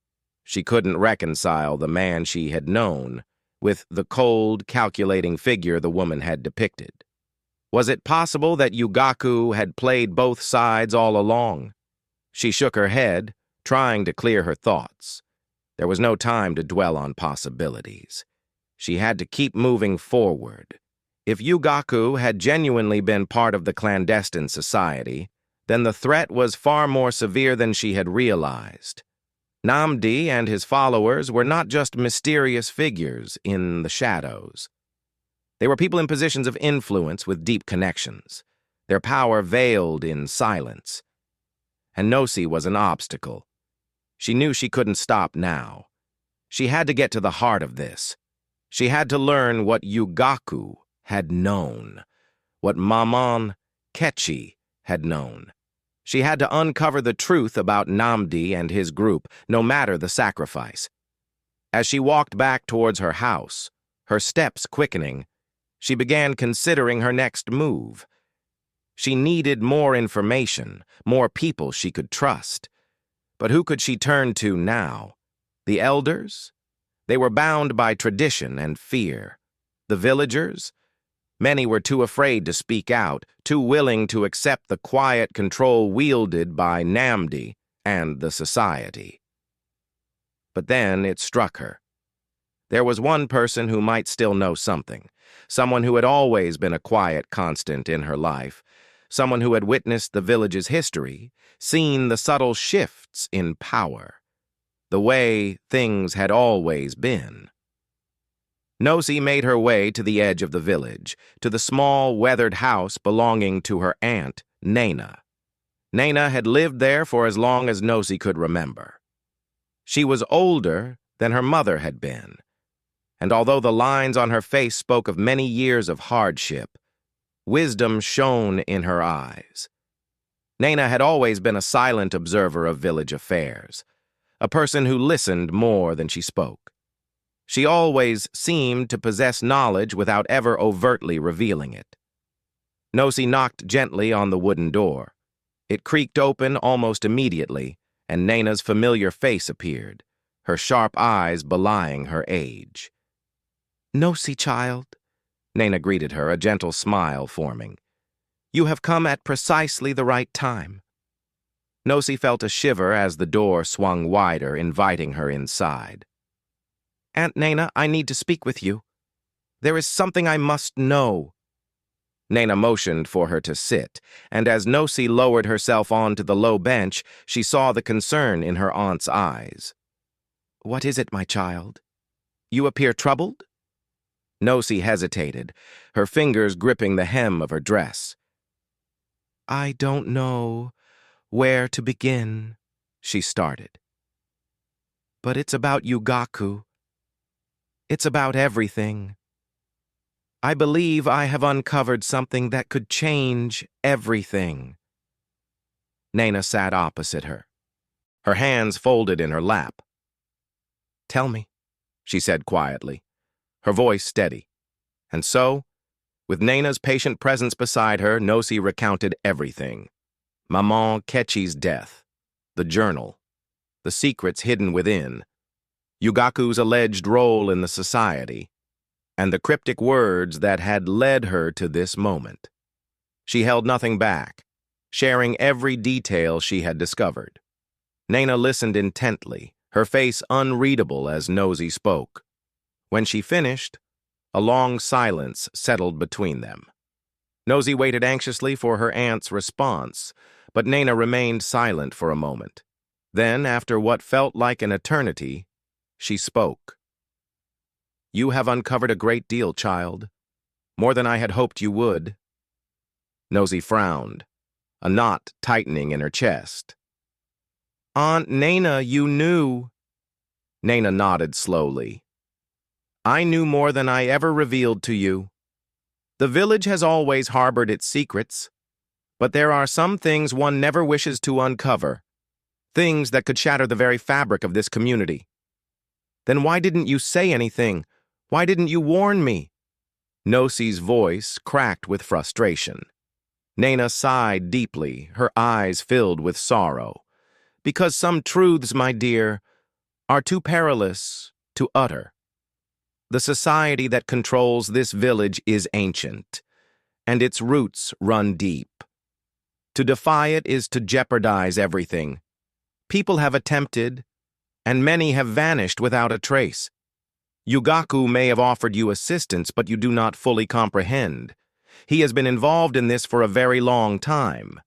She couldn't reconcile the man she had known with the cold, calculating figure the woman had depicted. Was it possible that Yugaku had played both sides all along? She shook her head, trying to clear her thoughts. There was no time to dwell on possibilities. She had to keep moving forward. If Yugaku had genuinely been part of the clandestine society, then the threat was far more severe than she had realized. Namdi and his followers were not just mysterious figures in the shadows. They were people in positions of influence with deep connections, their power veiled in silence. And Nosy was an obstacle. She knew she couldn't stop now. She had to get to the heart of this. She had to learn what Yugaku had known, what Maman Kechi had known. She had to uncover the truth about Namdi and his group, no matter the sacrifice. As she walked back towards her house, her steps quickening, she began considering her next move. She needed more information, more people she could trust. But who could she turn to now? The elders? They were bound by tradition and fear. The villagers? Many were too afraid to speak out, too willing to accept the quiet control wielded by Namdi and the society. But then it struck her. There was one person who might still know something, someone who had always been a quiet constant in her life, someone who had witnessed the village's history, seen the subtle shifts in power, the way things had always been. Nosy made her way to the edge of the village, to the small, weathered house belonging to her aunt, Nana. Nana had lived there for as long as Nosy could remember. She was older than her mother had been, and although the lines on her face spoke of many years of hardship, wisdom shone in her eyes. Nana had always been a silent observer of village affairs, a person who listened more than she spoke. She always seemed to possess knowledge without ever overtly revealing it. Nosy knocked gently on the wooden door. It creaked open almost immediately, and Nana's familiar face appeared, her sharp eyes belying her age. "Nosy, child," Nana greeted her, a gentle smile forming. "You have come at precisely the right time." Nosy felt a shiver as the door swung wider, inviting her inside. "Aunt Nana, I need to speak with you. There is something I must know." Nana motioned for her to sit, and as Nosy lowered herself onto the low bench, she saw the concern in her aunt's eyes. "What is it, my child? You appear troubled?" Nosy hesitated, her fingers gripping the hem of her dress. "I don't know where to begin," she started. "But it's about Yugaku. It's about everything. I believe I have uncovered something that could change everything." Nana sat opposite her, her hands folded in her lap. "Tell me," she said quietly, her voice steady. And so, with Nana's patient presence beside her, Nosy recounted everything. Maman Kechi's death, the journal, the secrets hidden within, Yugaku's alleged role in the society, and the cryptic words that had led her to this moment. She held nothing back, sharing every detail she had discovered. Nana listened intently, her face unreadable as Nosy spoke. When she finished, a long silence settled between them. Nosy waited anxiously for her aunt's response, but Nana remained silent for a moment. Then, after what felt like an eternity, she spoke. "You have uncovered a great deal, child. More than I had hoped you would." Nosy frowned, a knot tightening in her chest. "Aunt Nana, you knew." Nana nodded slowly. "I knew more than I ever revealed to you. The village has always harbored its secrets, but there are some things one never wishes to uncover, things that could shatter the very fabric of this community. Then why didn't you say anything? Why didn't you warn me?" Nosy's voice cracked with frustration. Nana sighed deeply, her eyes filled with sorrow. "Because some truths, my dear, are too perilous to utter. The society that controls this village is ancient, and its roots run deep. To defy it is to jeopardize everything. People have attempted, and many have vanished without a trace. Yugaku may have offered you assistance, but you do not fully comprehend. He has been involved in this for a very long time.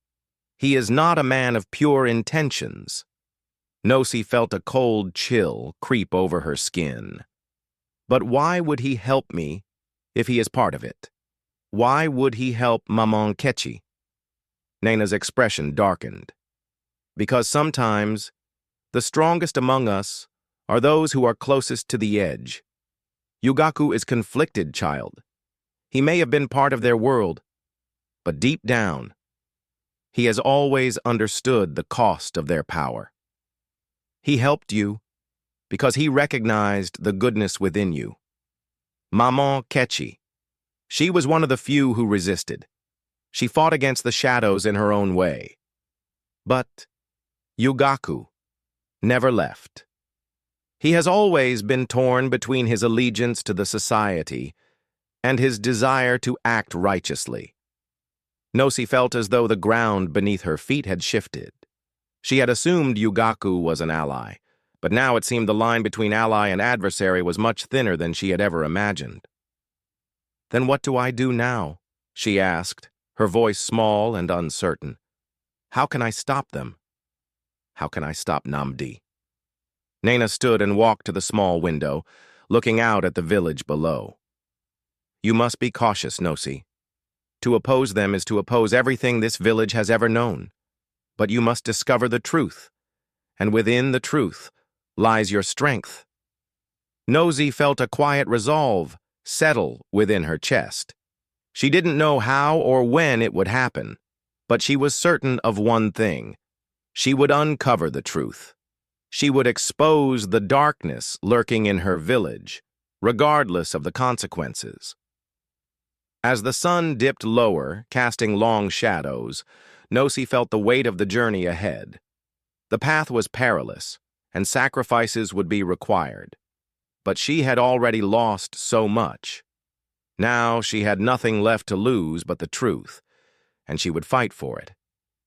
He is not a man of pure intentions." Nosy felt a cold chill creep over her skin. "But why would he help me if he is part of it? Why would he help Maman Kechi?" Nana's expression darkened. "Because sometimes the strongest among us are those who are closest to the edge. Yugaku is conflicted, child. He may have been part of their world, but deep down, he has always understood the cost of their power. He helped you because he recognized the goodness within you. Maman Kechi, she was one of the few who resisted. She fought against the shadows in her own way. But Yugaku never left. He has always been torn between his allegiance to the society and his desire to act righteously. Nosi felt as though the ground beneath her feet had shifted. She had assumed Yugaku was an ally, but now it seemed the line between ally and adversary was much thinner than she had ever imagined. "Then what do I do now?" she asked, her voice small and uncertain. "How can I stop them? How can I stop Namdi?" Nana stood and walked to the small window, looking out at the village below. "You must be cautious, Nosi. To oppose them is to oppose everything this village has ever known. But you must discover the truth, and within the truth lies your strength." Nosy felt a quiet resolve settle within her chest. She didn't know how or when it would happen, but she was certain of one thing. She would uncover the truth. She would expose the darkness lurking in her village, regardless of the consequences. As the sun dipped lower, casting long shadows, Nosi felt the weight of the journey ahead. The path was perilous, and sacrifices would be required. But she had already lost so much. Now she had nothing left to lose but the truth, and she would fight for it,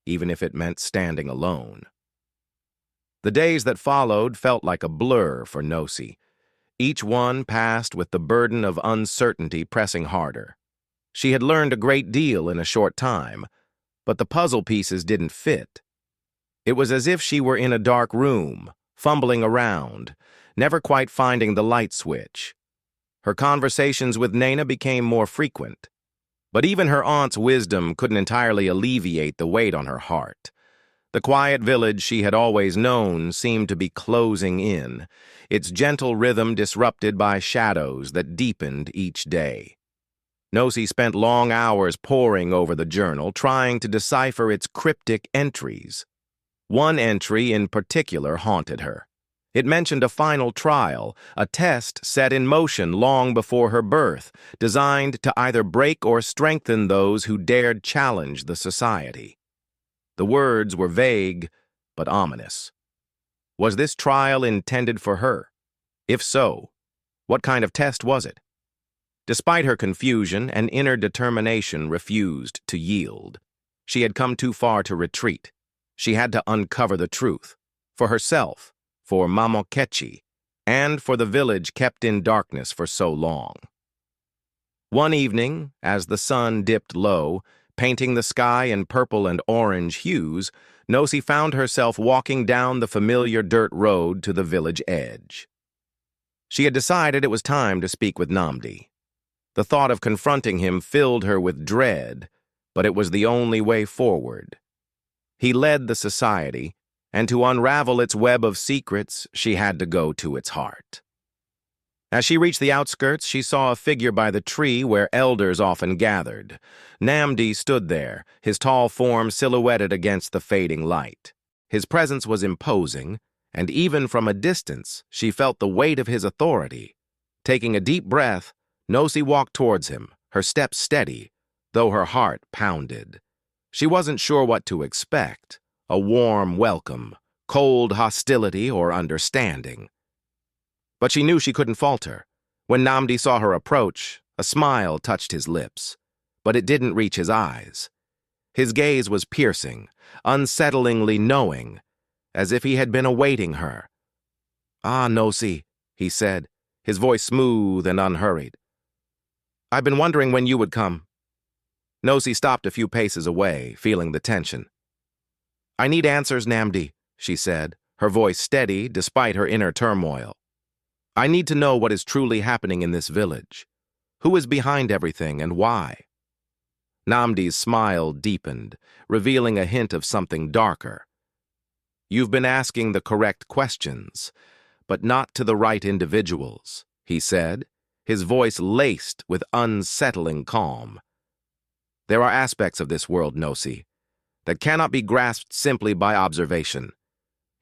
even if it meant standing alone. The days that followed felt like a blur for Nosi. Each one passed with the burden of uncertainty pressing harder. She had learned a great deal in a short time, but the puzzle pieces didn't fit. It was as if she were in a dark room, fumbling around, never quite finding the light switch. Her conversations with Nana became more frequent, but even her aunt's wisdom couldn't entirely alleviate the weight on her heart. The quiet village she had always known seemed to be closing in, its gentle rhythm disrupted by shadows that deepened each day. Nosi spent long hours poring over the journal, trying to decipher its cryptic entries. One entry in particular haunted her. It mentioned a final trial, a test set in motion long before her birth, designed to either break or strengthen those who dared challenge the society. The words were vague, but ominous. Was this trial intended for her? If so, what kind of test was it? Despite her confusion, an inner determination refused to yield. She had come too far to retreat. She had to uncover the truth, for herself, for Mamokechi, and for the village kept in darkness for so long. One evening, as the sun dipped low, painting the sky in purple and orange hues, Nosi found herself walking down the familiar dirt road to the village edge. She had decided it was time to speak with Namdi. The thought of confronting him filled her with dread, but it was the only way forward. He led the society, and to unravel its web of secrets, she had to go to its heart. As she reached the outskirts, she saw a figure by the tree where elders often gathered. Namdi stood there, his tall form silhouetted against the fading light. His presence was imposing, and even from a distance, she felt the weight of his authority. Taking a deep breath, Nosi walked towards him, her steps steady, though her heart pounded. She wasn't sure what to expect, a warm welcome, cold hostility, or understanding. But she knew she couldn't falter. When Namdi saw her approach, a smile touched his lips, but it didn't reach his eyes. His gaze was piercing, unsettlingly knowing, as if he had been awaiting her. "Ah, Nosi," he said, his voice smooth and unhurried. "I've been wondering when you would come." Nosi stopped a few paces away, feeling the tension. "I need answers, Namdi," she said, her voice steady despite her inner turmoil. "I need to know what is truly happening in this village. Who is behind everything and why?" Namdi's smile deepened, revealing a hint of something darker. "You've been asking the correct questions, but not to the right individuals," he said, his voice laced with unsettling calm. There are aspects of this world, Nosi, that cannot be grasped simply by observation.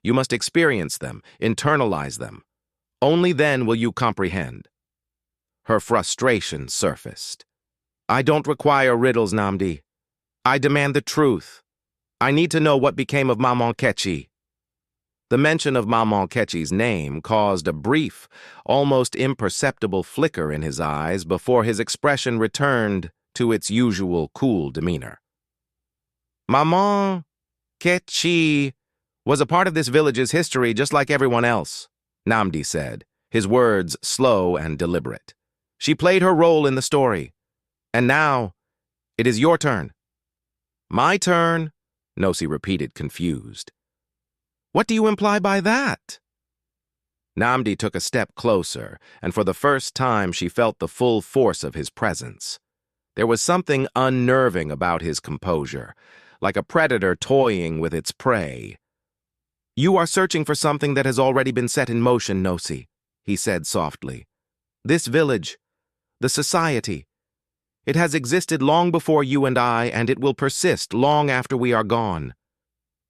You must experience them, internalize them. Only then will you comprehend. Her frustration surfaced. I don't require riddles, Namdi. I demand the truth. I need to know what became of Maman Kechi. The mention of Maman Kechi's name caused a brief, almost imperceptible flicker in his eyes before his expression returned to its usual cool demeanor. Maman Kechi was a part of this village's history just like everyone else, Namdi said, his words slow and deliberate. She played her role in the story. And now, it is your turn. My turn, Nosi repeated, confused. What do you imply by that? Namdi took a step closer, and for the first time she felt the full force of his presence. There was something unnerving about his composure, like a predator toying with its prey. You are searching for something that has already been set in motion, Nosi, he said softly. This village, the society, it has existed long before you and I, and it will persist long after we are gone.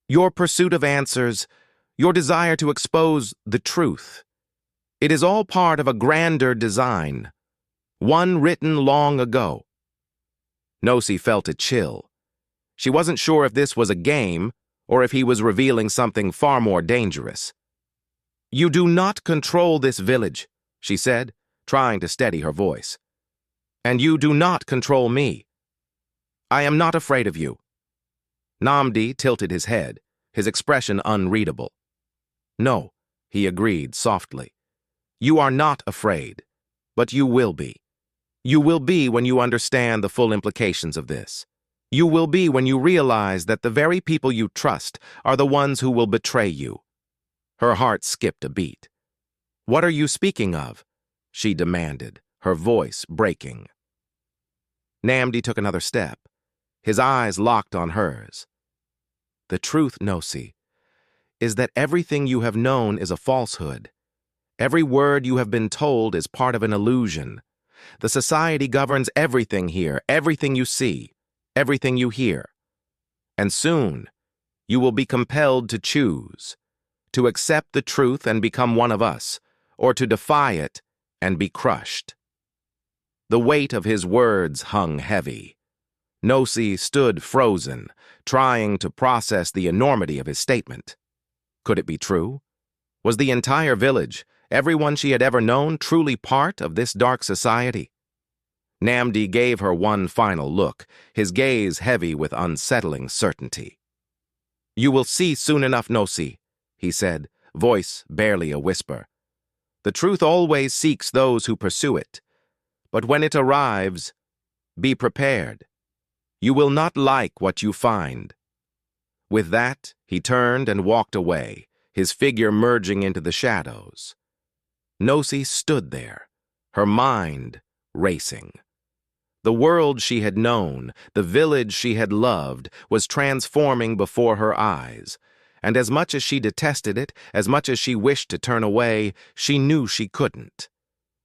Your pursuit of answers, your desire to expose the truth, it is all part of a grander design, one written long ago. Nosi felt a chill. She wasn't sure if this was a game or if he was revealing something far more dangerous. You do not control this village, she said, trying to steady her voice. And you do not control me. I am not afraid of you. Namdi tilted his head, his expression unreadable. No, he agreed softly. You are not afraid, but you will be. You will be when you understand the full implications of this. You will be when you realize that the very people you trust are the ones who will betray you. Her heart skipped a beat. What are you speaking of? She demanded, her voice breaking. Namdi took another step, his eyes locked on hers. The truth, Nosi, is that everything you have known is a falsehood. Every word you have been told is part of an illusion. The society governs everything here, everything you see, everything you hear. And soon, you will be compelled to choose, to accept the truth and become one of us, or to defy it and be crushed. The weight of his words hung heavy. Nosi stood frozen, trying to process the enormity of his statement. Could it be true? Was the entire village, everyone she had ever known, truly part of this dark society? Namdi gave her one final look, his gaze heavy with unsettling certainty. You will see soon enough, Nosi, he said, voice barely a whisper. The truth always seeks those who pursue it. But when it arrives, be prepared. You will not like what you find. With that, he turned and walked away, his figure merging into the shadows. Nosi stood there, her mind racing. The world she had known, the village she had loved, was transforming before her eyes, and as much as she detested it, as much as she wished to turn away, she knew she couldn't.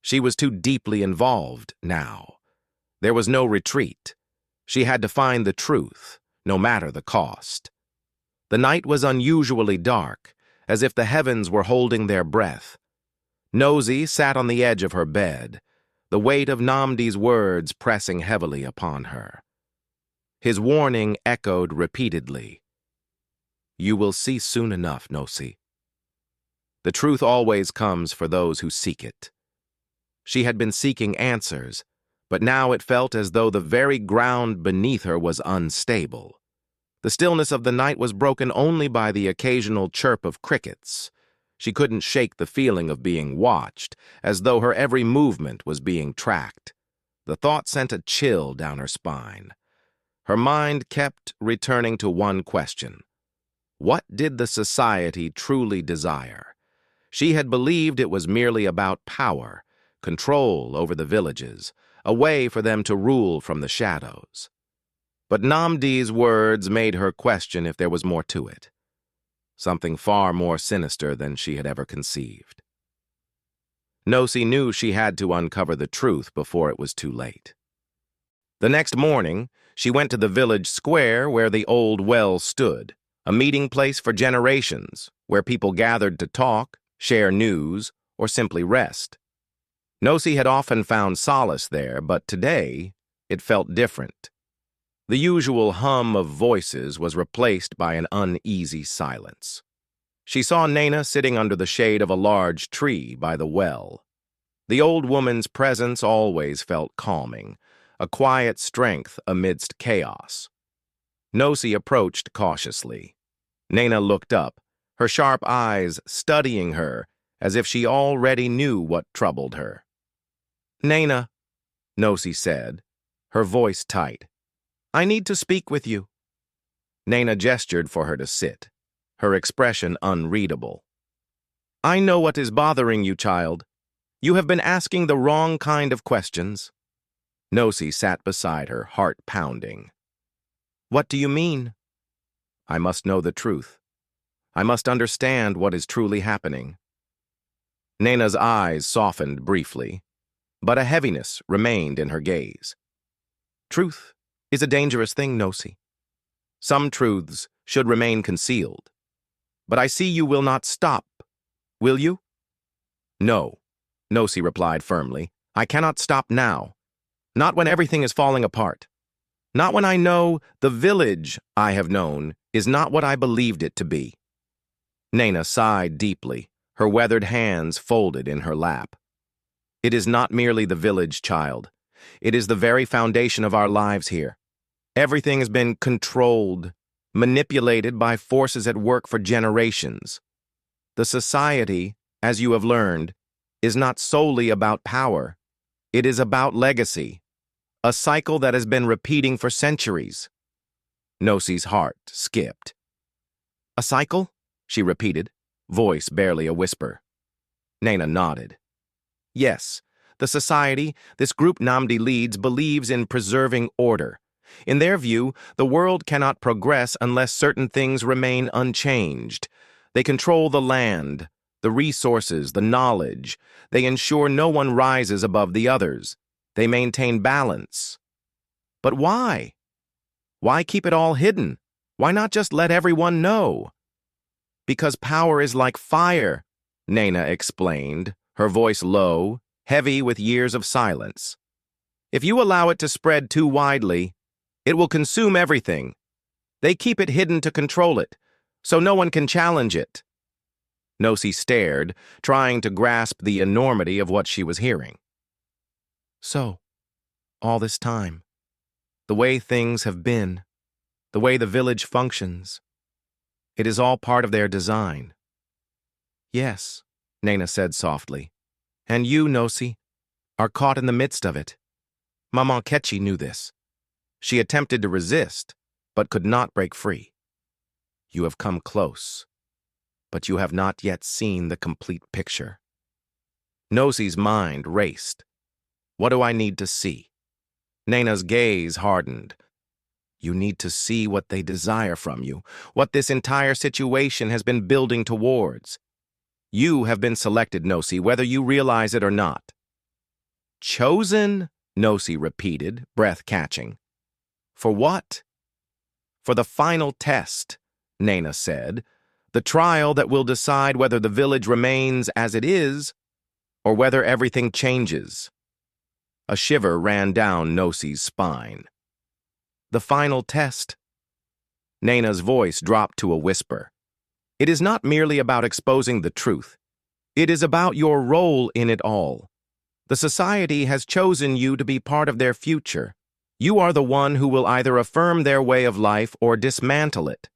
She was too deeply involved now. There was no retreat. She had to find the truth, no matter the cost. The night was unusually dark, as if the heavens were holding their breath. Nosi sat on the edge of her bed, the weight of Namdi's words pressing heavily upon her. His warning echoed repeatedly. You will see soon enough, Nosi. The truth always comes for those who seek it. She had been seeking answers, but now it felt as though the very ground beneath her was unstable. The stillness of the night was broken only by the occasional chirp of crickets. She couldn't shake the feeling of being watched, as though her every movement was being tracked. The thought sent a chill down her spine. Her mind kept returning to one question. What did the society truly desire? She had believed it was merely about power, control over the villages, a way for them to rule from the shadows. But Namdi's words made her question if there was more to it. Something far more sinister than she had ever conceived. Nosy knew she had to uncover the truth before it was too late. The next morning, she went to the village square where the old well stood, a meeting place for generations, where people gathered to talk, share news, or simply rest. Nosy had often found solace there, but today it felt different. The usual hum of voices was replaced by an uneasy silence. She saw Nana sitting under the shade of a large tree by the well. The old woman's presence always felt calming, a quiet strength amidst chaos. Nosy approached cautiously. Nana looked up, her sharp eyes studying her as if she already knew what troubled her. "Nana," Nosy said, her voice tight, "I need to speak with you." Nana gestured for her to sit, her expression unreadable. "I know what is bothering you, child. You have been asking the wrong kind of questions." Nosy sat beside her, heart pounding. "What do you mean?" "I must know the truth. I must understand what is truly happening." Nana's eyes softened briefly, but a heaviness remained in her gaze. "Truth is a dangerous thing, Nosy. Some truths should remain concealed. But I see you will not stop. Will you?" "No," Nosy replied firmly. "I cannot stop now. Not when everything is falling apart. Not when I know the village I have known is not what I believed it to be." Nana sighed deeply, her weathered hands folded in her lap. "It is not merely the village, child. It is the very foundation of our lives here. Everything has been controlled, manipulated by forces at work for generations. The society, as you have learned, is not solely about power. It is about legacy, a cycle that has been repeating for centuries." Nosy's heart skipped. "A cycle?" she repeated, voice barely a whisper. Nana nodded. "Yes, the society this group Namdi leads believes in preserving order. In their view, the world cannot progress unless certain things remain unchanged. They control the land, the resources, the knowledge. They ensure no one rises above the others. They maintain balance. But why? Why keep it all hidden? Why not just let everyone know?" "Because power is like fire," Nana explained, her voice low, heavy with years of silence. "If you allow it to spread too widely, it will consume everything. They keep it hidden to control it, so no one can challenge it." Nosy stared, trying to grasp the enormity of what she was hearing. "So, all this time, the way things have been, the way the village functions, it is all part of their design." "Yes," Nana said softly. "And you, Nosy, are caught in the midst of it. Maman Ketchi knew this. She attempted to resist, but could not break free. You have come close, but you have not yet seen the complete picture." Nosy's mind raced. "What do I need to see?" Nana's gaze hardened. "You need to see what they desire from you, what this entire situation has been building towards. You have been selected, Nosy, whether you realize it or not." "Chosen?" Nosy repeated, breath catching. "For what?" "For the final test," Nana said, "the trial that will decide whether the village remains as it is or whether everything changes." A shiver ran down Nosy's spine. "The final test?" Nana's voice dropped to a whisper. "It is not merely about exposing the truth. It is about your role in it all. The society has chosen you to be part of their future. You are the one who will either affirm their way of life or dismantle it."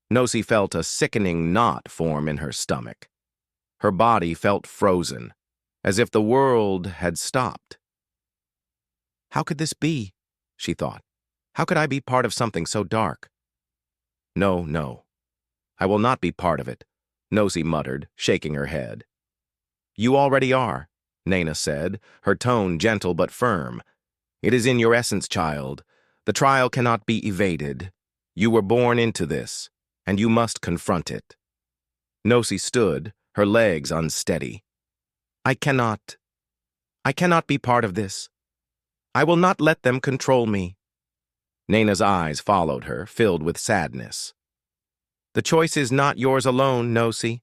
Nosy felt a sickening knot form in her stomach. Her body felt frozen, as if the world had stopped. "How could this be?" she thought. "How could I be part of something so dark?" "No, no. I will not be part of it," Nosy muttered, shaking her head. "You already are," Nana said, her tone gentle but firm. "It is in your essence, child. The trial cannot be evaded. You were born into this, and you must confront it." Nosy stood, her legs unsteady. I cannot. I cannot be part of this. I will not let them control me. Naina's eyes followed her, filled with sadness. The choice is not yours alone, Nosi.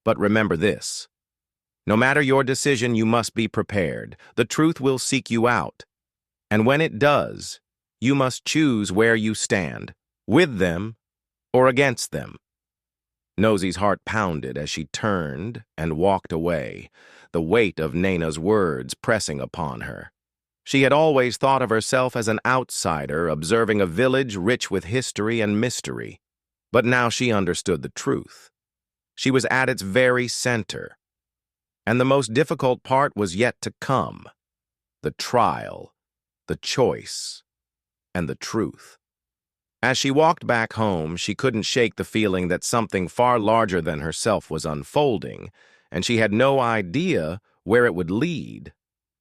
But remember this. No matter your decision, you must be prepared. The truth will seek you out. And when it does, you must choose where you stand, with them or against them. Nosi's heart pounded as she turned and walked away, the weight of Naina's words pressing upon her. She had always thought of herself as an outsider observing a village rich with history and mystery, but now she understood the truth. She was at its very center, and the most difficult part was yet to come: the trial, the choice, and the truth. As she walked back home, she couldn't shake the feeling that something far larger than herself was unfolding, and she had no idea where it would lead.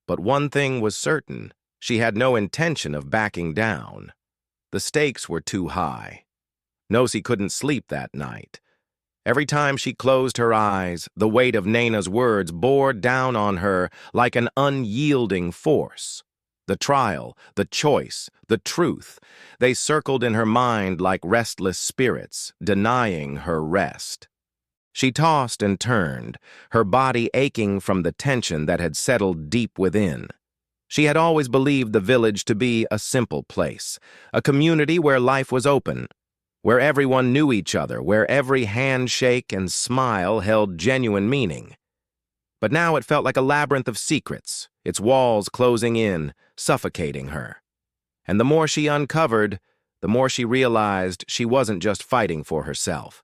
But one thing was certain: she had no intention of backing down. The stakes were too high. Nosi couldn't sleep that night. Every time she closed her eyes, the weight of Naina's words bore down on her like an unyielding force. The trial, the choice, the truth, they circled in her mind like restless spirits, denying her rest. She tossed and turned, her body aching from the tension that had settled deep within. She had always believed the village to be a simple place, a community where life was open, where everyone knew each other, where every handshake and smile held genuine meaning. But now it felt like a labyrinth of secrets, its walls closing in, suffocating her. And the more she uncovered, the more she realized she wasn't just fighting for herself.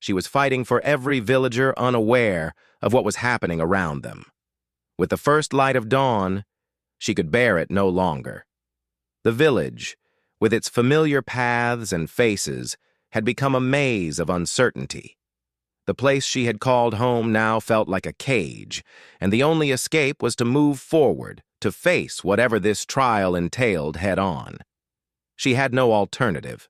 She was fighting for every villager unaware of what was happening around them. With the first light of dawn, she could bear it no longer. The village, with its familiar paths and faces, had become a maze of uncertainty. The place she had called home now felt like a cage, and the only escape was to move forward, to face whatever this trial entailed head-on. She had no alternative.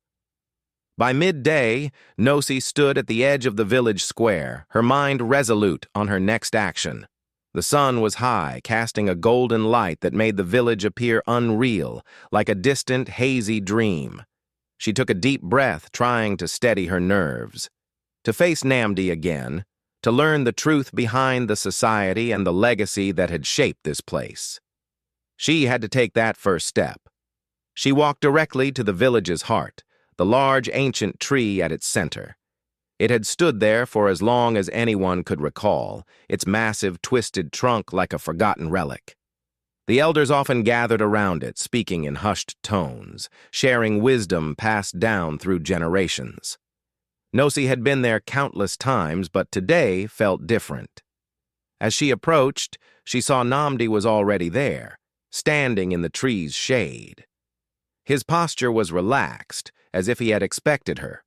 By midday, Nosi stood at the edge of the village square, her mind resolute on her next action. The sun was high, casting a golden light that made the village appear unreal, like a distant, hazy dream. She took a deep breath, trying to steady her nerves. To face Namdi again, to learn the truth behind the society and the legacy that had shaped this place. She had to take that first step. She walked directly to the village's heart, the large ancient tree at its center. It had stood there for as long as anyone could recall, its massive, twisted trunk like a forgotten relic. The elders often gathered around it, speaking in hushed tones, sharing wisdom passed down through generations. Nosi had been there countless times, but today felt different. As she approached, she saw Namdi was already there, standing in the tree's shade. His posture was relaxed, as if he had expected her.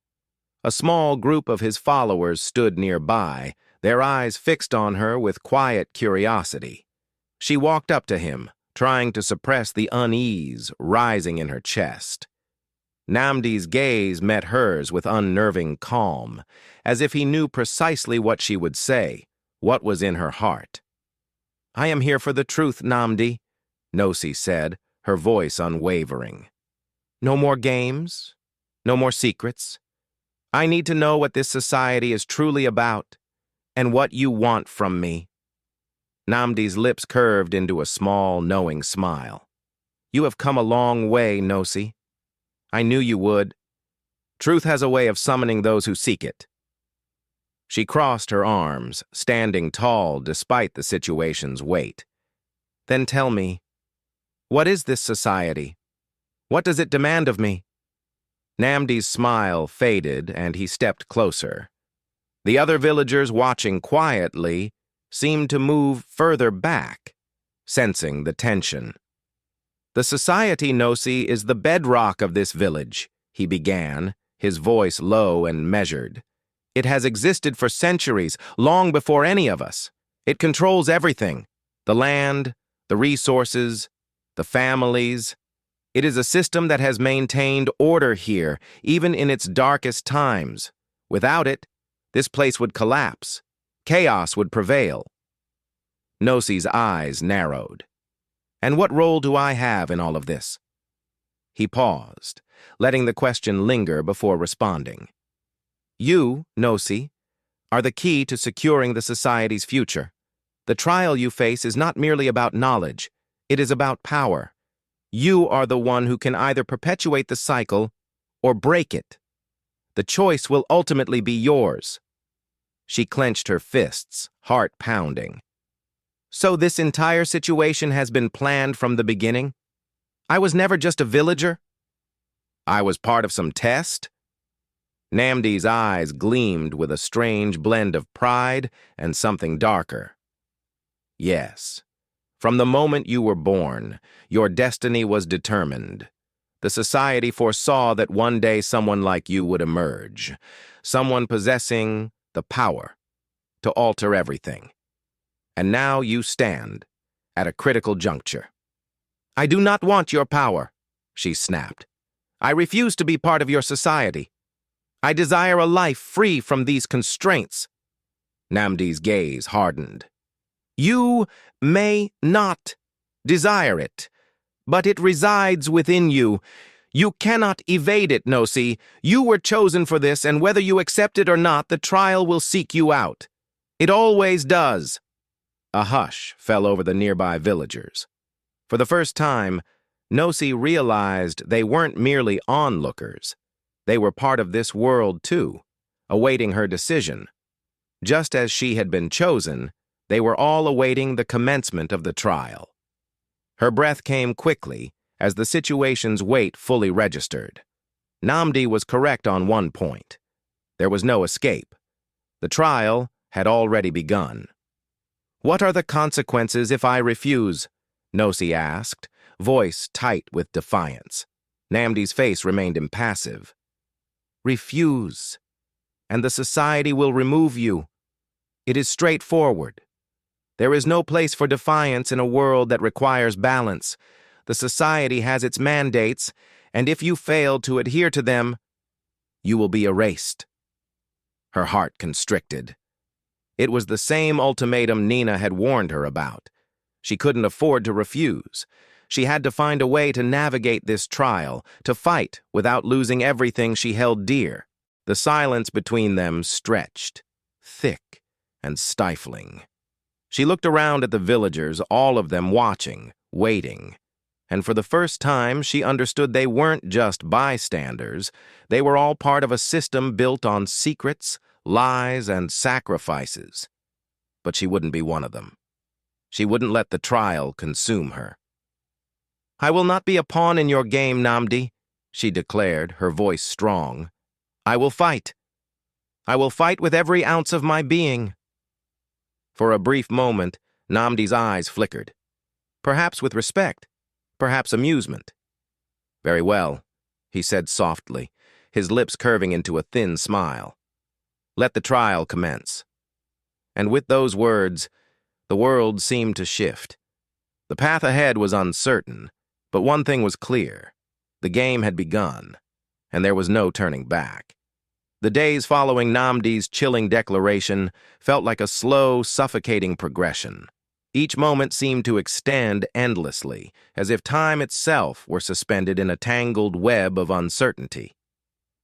A small group of his followers stood nearby, their eyes fixed on her with quiet curiosity. She walked up to him, trying to suppress the unease rising in her chest. Namdi's gaze met hers with unnerving calm, as if he knew precisely what she would say, what was in her heart. "I am here for the truth, Namdi," Nosi said, her voice unwavering. "No more games, no more secrets. I need to know what this society is truly about, and what you want from me." Namdi's lips curved into a small, knowing smile. "You have come a long way, Nosi. I knew you would. Truth has a way of summoning those who seek it." She crossed her arms, standing tall despite the situation's weight. "Then tell me, what is this society? What does it demand of me?" Namdi's smile faded, and he stepped closer. The other villagers, watching quietly, seemed to move further back, sensing the tension. "The society, Nosi, is the bedrock of this village," he began, his voice low and measured. "It has existed for centuries, long before any of us. It controls everything: the land, the resources, the families. It is a system that has maintained order here, even in its darkest times. Without it, this place would collapse. Chaos would prevail." Nosi's eyes narrowed. And what role do I have in all of this? He paused, letting the question linger before responding. You, Nosi, are the key to securing the society's future. The trial you face is not merely about knowledge, it is about power. You are the one who can either perpetuate the cycle or break it. The choice will ultimately be yours. She clenched her fists, heart pounding. So this entire situation has been planned from the beginning? I was never just a villager? I was part of some test? Namdi's eyes gleamed with a strange blend of pride and something darker. Yes. From the moment you were born, your destiny was determined. The society foresaw that one day someone like you would emerge, someone possessing the power to alter everything. And now you stand at a critical juncture. I do not want your power, she snapped. I refuse to be part of your society. I desire a life free from these constraints. Namdi's gaze hardened. You may not desire it, but it resides within you. You cannot evade it, Nosi. You were chosen for this, and whether you accept it or not, the trial will seek you out. It always does. A hush fell over the nearby villagers. For the first time, Nosi realized they weren't merely onlookers. They were part of this world, too, awaiting her decision. Just as she had been chosen, they were all awaiting the commencement of the trial. Her breath came quickly as the situation's weight fully registered. Namdi was correct on one point. There was no escape. The trial had already begun. What are the consequences if I refuse? Nosi asked, voice tight with defiance. Namdi's face remained impassive. Refuse, and the society will remove you. It is straightforward. There is no place for defiance in a world that requires balance. The society has its mandates, and if you fail to adhere to them, you will be erased. Her heart constricted. It was the same ultimatum Nina had warned her about. She couldn't afford to refuse. She had to find a way to navigate this trial, to fight without losing everything she held dear. The silence between them stretched, thick and stifling. She looked around at the villagers, all of them watching, waiting. And for the first time, she understood they weren't just bystanders. They were all part of a system built on secrets, lies, and sacrifices. But she wouldn't be one of them. She wouldn't let the trial consume her. I will not be a pawn in your game, Namdi, she declared, her voice strong. I will fight. I will fight with every ounce of my being. For a brief moment, Namdi's eyes flickered. Perhaps with respect, perhaps amusement. Very well, he said softly, his lips curving into a thin smile. Let the trial commence. And with those words, the world seemed to shift. The path ahead was uncertain, but one thing was clear. The game had begun, and there was no turning back. The days following Namdi's chilling declaration felt like a slow, suffocating progression. Each moment seemed to extend endlessly, as if time itself were suspended in a tangled web of uncertainty.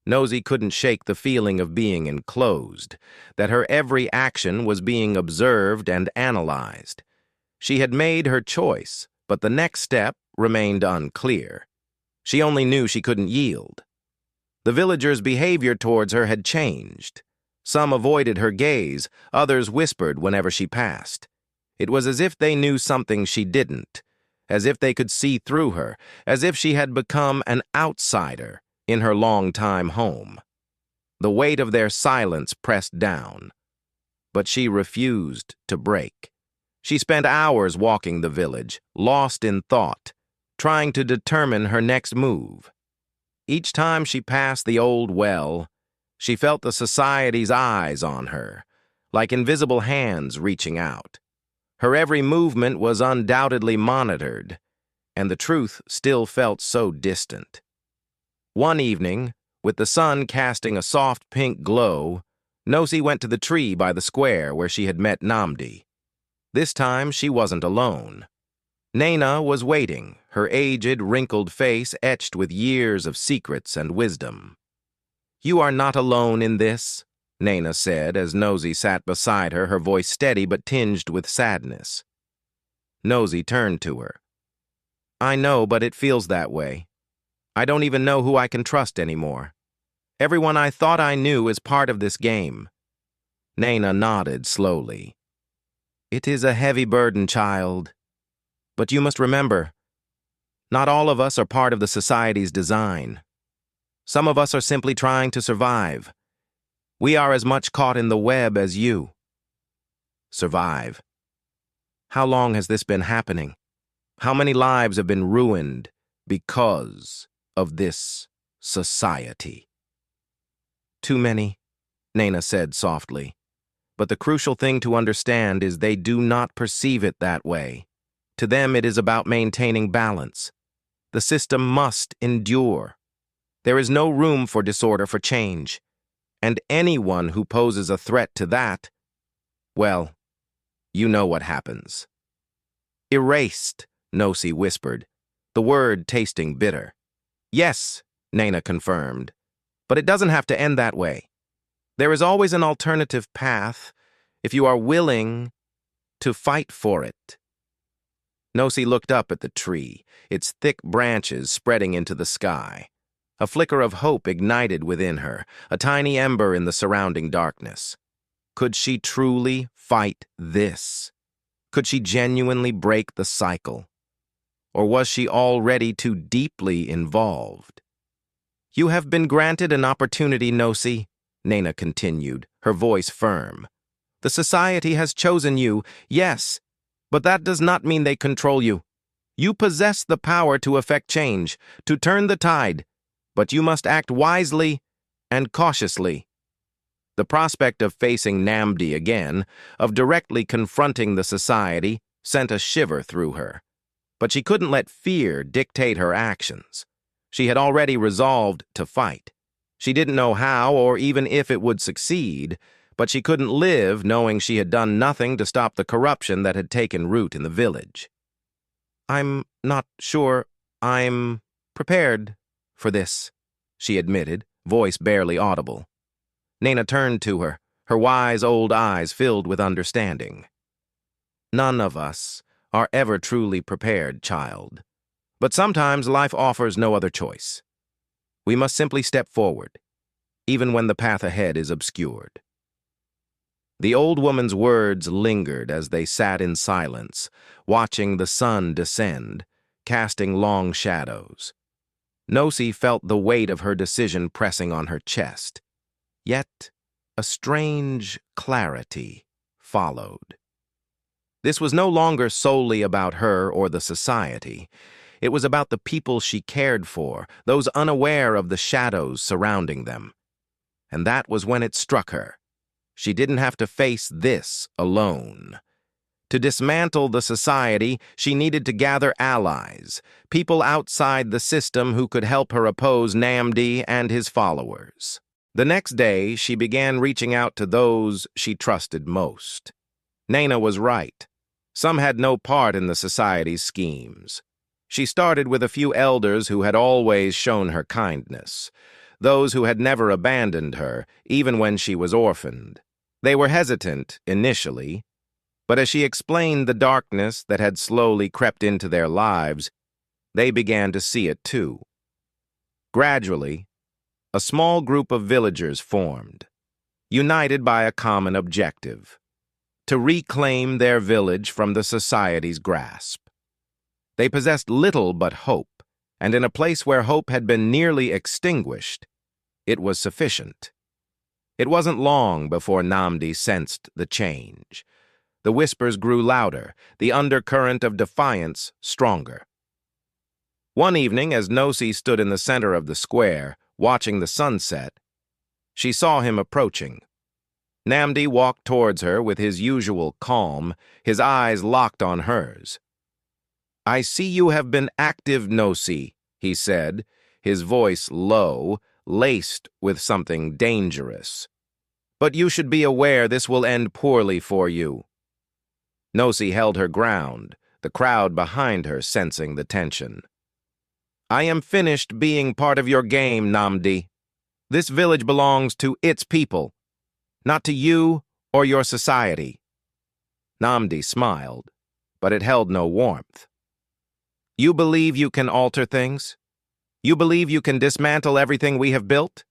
Nosi couldn't shake the feeling of being enclosed, that her every action was being observed and analyzed. She had made her choice, but the next step remained unclear. She only knew she couldn't yield. The villagers' behavior towards her had changed. Some avoided her gaze, others whispered whenever she passed. It was as if they knew something she didn't, as if they could see through her, as if she had become an outsider in her long-time home. The weight of their silence pressed down, but she refused to break. She spent hours walking the village, lost in thought, trying to determine her next move. Each time she passed the old well, she felt the society's eyes on her, like invisible hands reaching out. Her every movement was undoubtedly monitored, and the truth still felt so distant. One evening, with the sun casting a soft pink glow, Nosi went to the tree by the square where she had met Namdi. This time she wasn't alone. Naina was waiting, her aged, wrinkled face etched with years of secrets and wisdom. "You are not alone in this," Naina said as Nosy sat beside her, her voice steady but tinged with sadness. Nosy turned to her. "I know, but it feels that way. I don't even know who I can trust anymore. Everyone I thought I knew is part of this game." Naina nodded slowly. "It is a heavy burden, child. But you must remember, not all of us are part of the society's design. Some of us are simply trying to survive. We are as much caught in the web as you." Survive. How long has this been happening? How many lives have been ruined because of this society? "Too many," Naina said softly. "But the crucial thing to understand is they do not perceive it that way. To them, it is about maintaining balance. The system must endure. There is no room for disorder, for change. And anyone who poses a threat to that, well, you know what happens." "Erased," Nosy whispered, the word tasting bitter. "Yes," Naina confirmed, "but it doesn't have to end that way. There is always an alternative path if you are willing to fight for it." Nosy looked up at the tree, its thick branches spreading into the sky. A flicker of hope ignited within her, a tiny ember in the surrounding darkness. Could she truly fight this? Could she genuinely break the cycle? Or was she already too deeply involved? "You have been granted an opportunity, Nosy," Naina continued, her voice firm. "The society has chosen you, yes, but that does not mean they control you. You possess the power to effect change, to turn the tide, but you must act wisely and cautiously." The prospect of facing Namdi again, of directly confronting the society, sent a shiver through her. But she couldn't let fear dictate her actions. She had already resolved to fight. She didn't know how or even if it would succeed, but she couldn't live knowing she had done nothing to stop the corruption that had taken root in the village. "I'm not sure I'm prepared for this," she admitted, voice barely audible. Naina turned to her, her wise old eyes filled with understanding. "None of us are ever truly prepared, child. But sometimes life offers no other choice. We must simply step forward, even when the path ahead is obscured." The old woman's words lingered as they sat in silence, watching the sun descend, casting long shadows. Nosy felt the weight of her decision pressing on her chest. Yet, a strange clarity followed. This was no longer solely about her or the society. It was about the people she cared for, those unaware of the shadows surrounding them. And that was when it struck her. She didn't have to face this alone. To dismantle the society, she needed to gather allies, people outside the system who could help her oppose Namdi and his followers. The next day, she began reaching out to those she trusted most. Naina was right. Some had no part in the society's schemes. She started with a few elders who had always shown her kindness, those who had never abandoned her, even when she was orphaned. They were hesitant, initially, but as she explained the darkness that had slowly crept into their lives, they began to see it too. Gradually, a small group of villagers formed, united by a common objective: to reclaim their village from the society's grasp. They possessed little but hope, and in a place where hope had been nearly extinguished, it was sufficient. It wasn't long before Namdi sensed the change. The whispers grew louder, the undercurrent of defiance stronger. One evening, as Nosy stood in the center of the square, watching the sunset, she saw him approaching. Namdi walked towards her with his usual calm, his eyes locked on hers. "I see you have been active, Nosy," he said, his voice low, laced with something dangerous. "But you should be aware this will end poorly for you." Nosi held her ground, the crowd behind her sensing the tension. I am finished being part of your game, Namdi. This village belongs to its people, not to you or your society. Namdi smiled, but it held no warmth. You believe you can alter things? You believe you can dismantle everything we have built?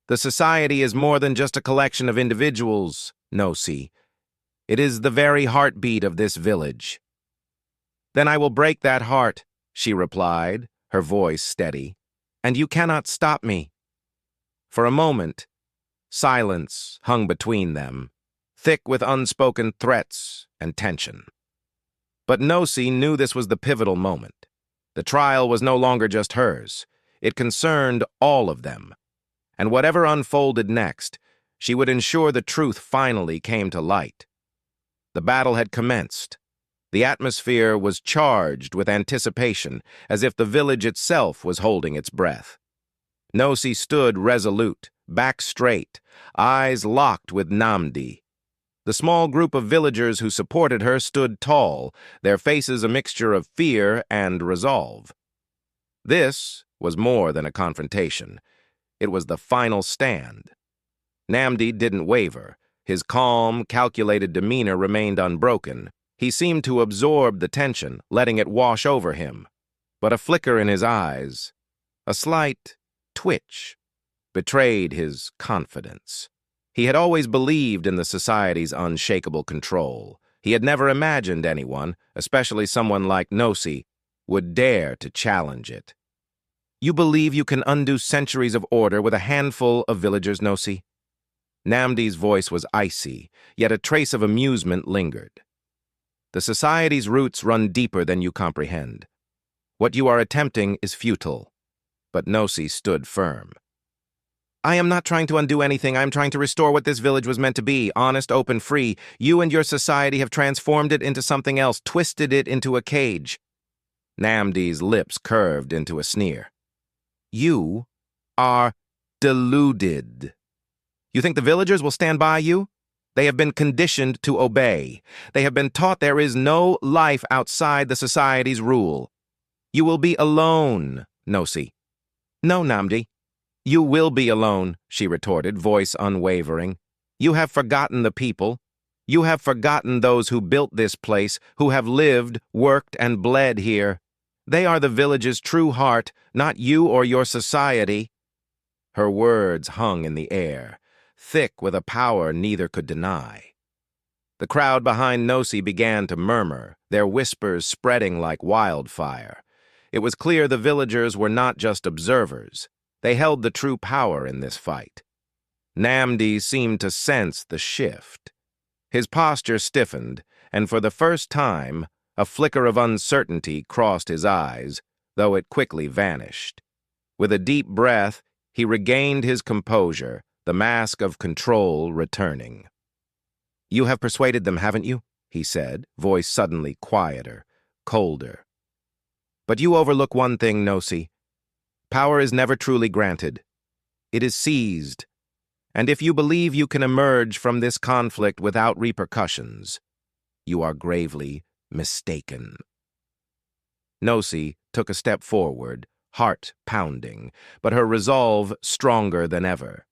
The society is more than just a collection of individuals, Nosi. It is the very heartbeat of this village. Then I will break that heart, she replied, her voice steady, and you cannot stop me. For a moment, silence hung between them, thick with unspoken threats and tension. But Nosi knew this was the pivotal moment. The trial was no longer just hers. It concerned all of them. And whatever unfolded next, she would ensure the truth finally came to light. The battle had commenced. The atmosphere was charged with anticipation, as if the village itself was holding its breath. Nosi stood resolute, back straight, eyes locked with Namdi. The small group of villagers who supported her stood tall, their faces a mixture of fear and resolve. This was more than a confrontation. It was the final stand. Namdi didn't waver. His calm, calculated demeanor remained unbroken. He seemed to absorb the tension, letting it wash over him. But a flicker in his eyes, a slight twitch, betrayed his confidence. He had always believed in the society's unshakable control. He had never imagined anyone, especially someone like Nosi, would dare to challenge it. You believe you can undo centuries of order with a handful of villagers, Nosi? Namdi's voice was icy, yet a trace of amusement lingered. The society's roots run deeper than you comprehend. What you are attempting is futile. But Nosi stood firm. I am not trying to undo anything. I am trying to restore what this village was meant to be, honest, open, free. You and your society have transformed it into something else, twisted it into a cage. Namdi's lips curved into a sneer. You are deluded. You think the villagers will stand by you? They have been conditioned to obey. They have been taught there is no life outside the society's rule. You will be alone, Nosi. No, Namdi. You will be alone, she retorted, voice unwavering. You have forgotten the people. You have forgotten those who built this place, who have lived, worked, and bled here. They are the village's true heart, not you or your society. Her words hung in the air, thick with a power neither could deny. The crowd behind Nosi began to murmur, their whispers spreading like wildfire. It was clear the villagers were not just observers. They held the true power in this fight. Namdi seemed to sense the shift. His posture stiffened, and for the first time, a flicker of uncertainty crossed his eyes, though it quickly vanished. With a deep breath, he regained his composure, the mask of control returning. You have persuaded them, haven't you? He said, voice suddenly quieter, colder. But you overlook one thing, Nosi. Power is never truly granted. It is seized. And if you believe you can emerge from this conflict without repercussions, you are gravely mistaken. Nosi took a step forward, heart pounding, but her resolve stronger than ever.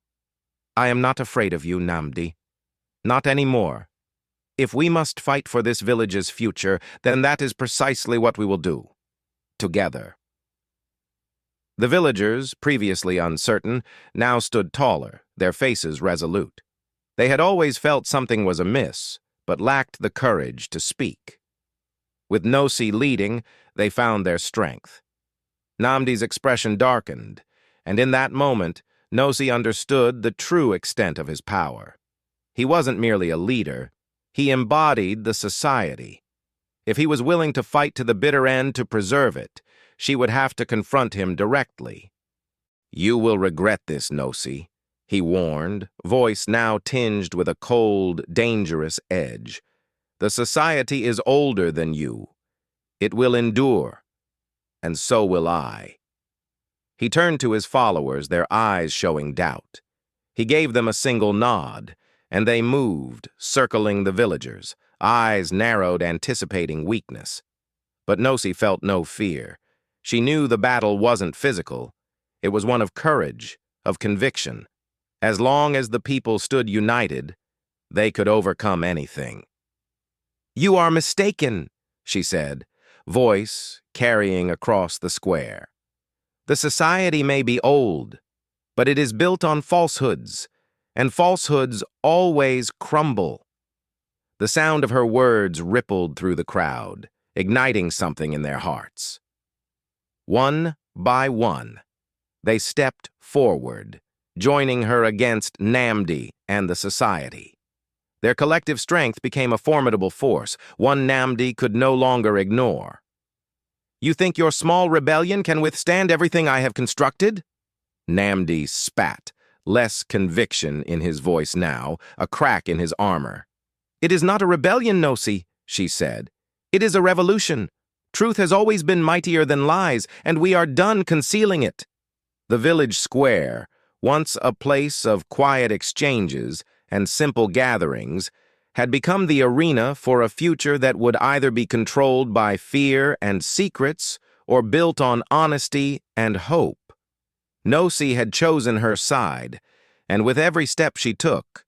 I am not afraid of you, Namdi. Not anymore. If we must fight for this village's future, then that is precisely what we will do. Together. The villagers, previously uncertain, now stood taller, their faces resolute. They had always felt something was amiss, but lacked the courage to speak. With Nosi leading, they found their strength. Namdi's expression darkened, and in that moment, Nosi understood the true extent of his power. He wasn't merely a leader, he embodied the society. If he was willing to fight to the bitter end to preserve it, she would have to confront him directly. You will regret this, Nosi, he warned, voice now tinged with a cold, dangerous edge. The society is older than you. It will endure, and so will I. He turned to his followers, their eyes showing doubt. He gave them a single nod, and they moved, circling the villagers, eyes narrowed, anticipating weakness. But Nosy felt no fear. She knew the battle wasn't physical. It was one of courage, of conviction. As long as the people stood united, they could overcome anything. "You are mistaken," she said, voice carrying across the square. "The society may be old, but it is built on falsehoods, and falsehoods always crumble." The sound of her words rippled through the crowd, igniting something in their hearts. One by one, they stepped forward, joining her against Namdi and the society. Their collective strength became a formidable force, one Namdi could no longer ignore. "You think your small rebellion can withstand everything I have constructed?" Namdi spat, less conviction in his voice now, a crack in his armor. "It is not a rebellion, Nosy," she said. "It is a revolution. Truth has always been mightier than lies, and we are done concealing it." The village square, once a place of quiet exchanges and simple gatherings, had become the arena for a future that would either be controlled by fear and secrets or built on honesty and hope. Nosy had chosen her side, and with every step she took,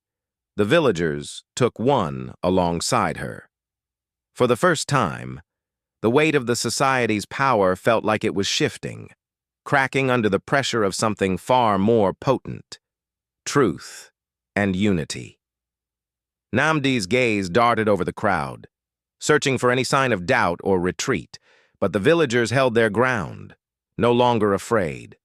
the villagers took one alongside her. For the first time, the weight of the society's power felt like it was shifting, cracking under the pressure of something far more potent: truth and unity. Namdi's gaze darted over the crowd, searching for any sign of doubt or retreat, but the villagers held their ground, no longer afraid.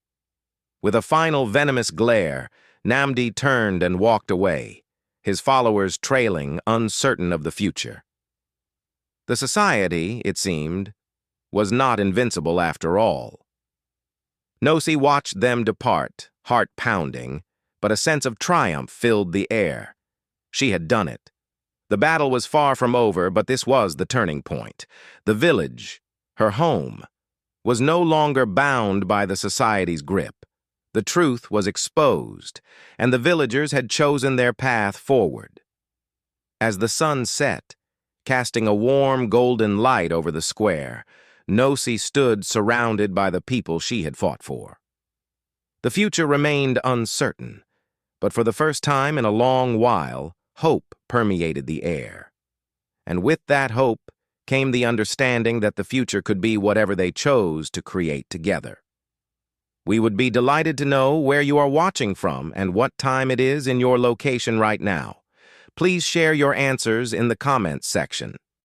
With a final venomous glare, Namdi turned and walked away, his followers trailing, uncertain of the future. The society, it seemed, was not invincible after all. Nosy watched them depart, heart pounding, but a sense of triumph filled the air. She had done it. The battle was far from over, but this was the turning point. The village, her home, was no longer bound by the society's grip. The truth was exposed, and the villagers had chosen their path forward. As the sun set, casting a warm golden light over the square, Nosy stood surrounded by the people she had fought for. The future remained uncertain, but for the first time in a long while, hope permeated the air. And with that hope came the understanding that the future could be whatever they chose to create together. We would be delighted to know where you are watching from and what time it is in your location right now. Please share your answers in the comments section.